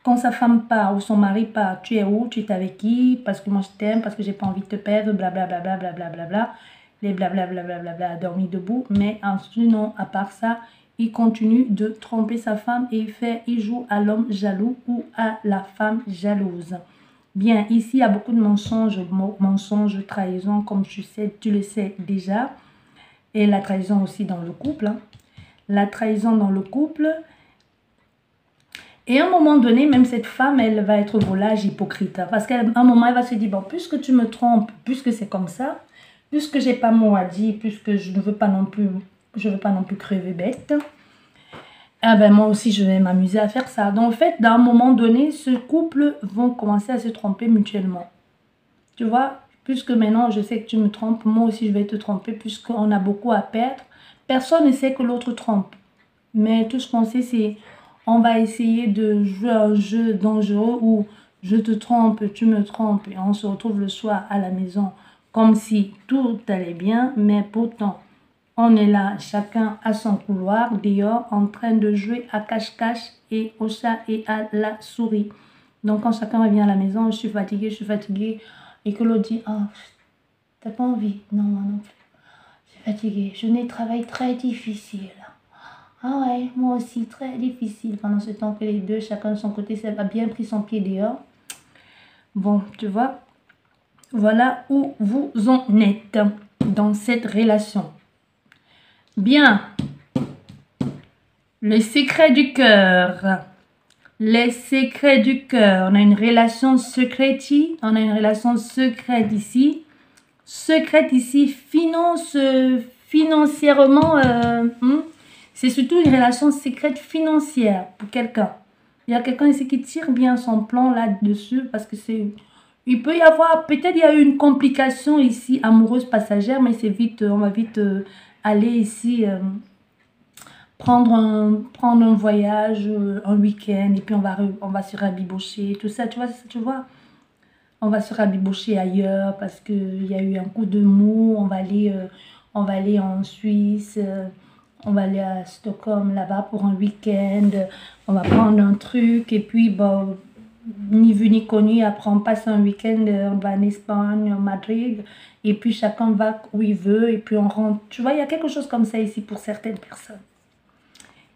Quand sa femme part ou son mari part, tu es où? Tu es avec qui? Parce que moi je t'aime, parce que j'ai pas envie de te perdre, blablabla, blablabla. Les blablabla dormi debout, mais sinon, à part ça, il continue de tromper sa femme et il joue à l'homme jaloux ou à la femme jalouse. Bien, ici, il y a beaucoup de mensonges, trahison, comme tu le sais déjà, et la trahison aussi dans le couple. Hein. La trahison dans le couple. Et à un moment donné, même cette femme, elle va être volage, hypocrite. Hein, parce qu'à un moment, elle va se dire, bon, puisque tu me trompes, puisque c'est comme ça, puisque j'ai pas mot à dire, puisque je ne veux pas non plus, crever bête, ah ben moi aussi je vais m'amuser à faire ça. Donc en fait, d'un moment donné, ce couple vont commencer à se tromper mutuellement. Tu vois, puisque maintenant je sais que tu me trompes, moi aussi je vais te tromper, puisqu'on a beaucoup à perdre. Personne ne sait que l'autre trompe. Mais tout ce qu'on sait, c'est on va essayer de jouer un jeu dangereux où je te trompe, tu me trompes, et on se retrouve le soir à la maison comme si tout allait bien, mais pourtant, on est là, chacun à son couloir, dehors, en train de jouer à cache-cache et au chat et à la souris. Donc, quand chacun revient à la maison, je suis fatiguée, et que l'autre dit, oh, t'as pas envie? Non, moi non plus. Je suis fatiguée, journée de travail très difficile. Ah ouais, moi aussi, très difficile. Pendant ce temps que les deux, chacun de son côté, ça a bien pris son pied dehors. Bon, tu vois, voilà où vous en êtes dans cette relation. Bien. Le secret du cœur. Les secrets du cœur. On a une relation secrète. On a une relation secrète ici. Secrète ici, financièrement. C'est surtout une relation secrète financière pour quelqu'un. Il y a quelqu'un ici qui tire bien son plan là-dessus parce que c'est... Il peut y avoir, peut-être il y a eu une complication ici, amoureuse passagère, mais c'est vite, on va vite aller ici prendre un voyage, un week-end, et puis on va se rabibocher, tout ça, tu vois. On va se rabibocher ailleurs parce qu'il y a eu un coup de mou, on va aller en Suisse, on va aller à Stockholm là-bas pour un week-end, on va prendre un truc, et puis bon, ni vu ni connu, après on passe un week-end, on va en Espagne, en Madrid, et puis chacun va où il veut, et puis on rentre. Tu vois, il y a quelque chose comme ça ici pour certaines personnes.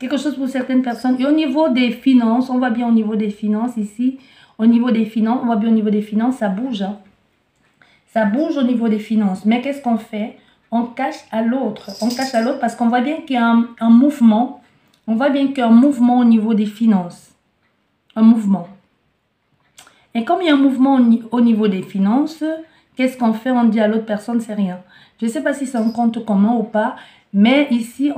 Quelque chose pour certaines personnes. Et au niveau des finances, on va bien au niveau des finances ici. Au niveau des finances, on voit bien au niveau des finances, ça bouge. Hein. Ça bouge au niveau des finances. Mais qu'est-ce qu'on fait? On cache à l'autre. On cache à l'autre parce qu'on voit bien qu'il y a un mouvement. On voit bien qu'il y a un mouvement au niveau des finances. Un mouvement. Et comme il y a un mouvement au niveau des finances, qu'est-ce qu'on fait? On dit à l'autre personne, c'est rien. Je ne sais pas si c'est un compte commun ou pas, mais ici,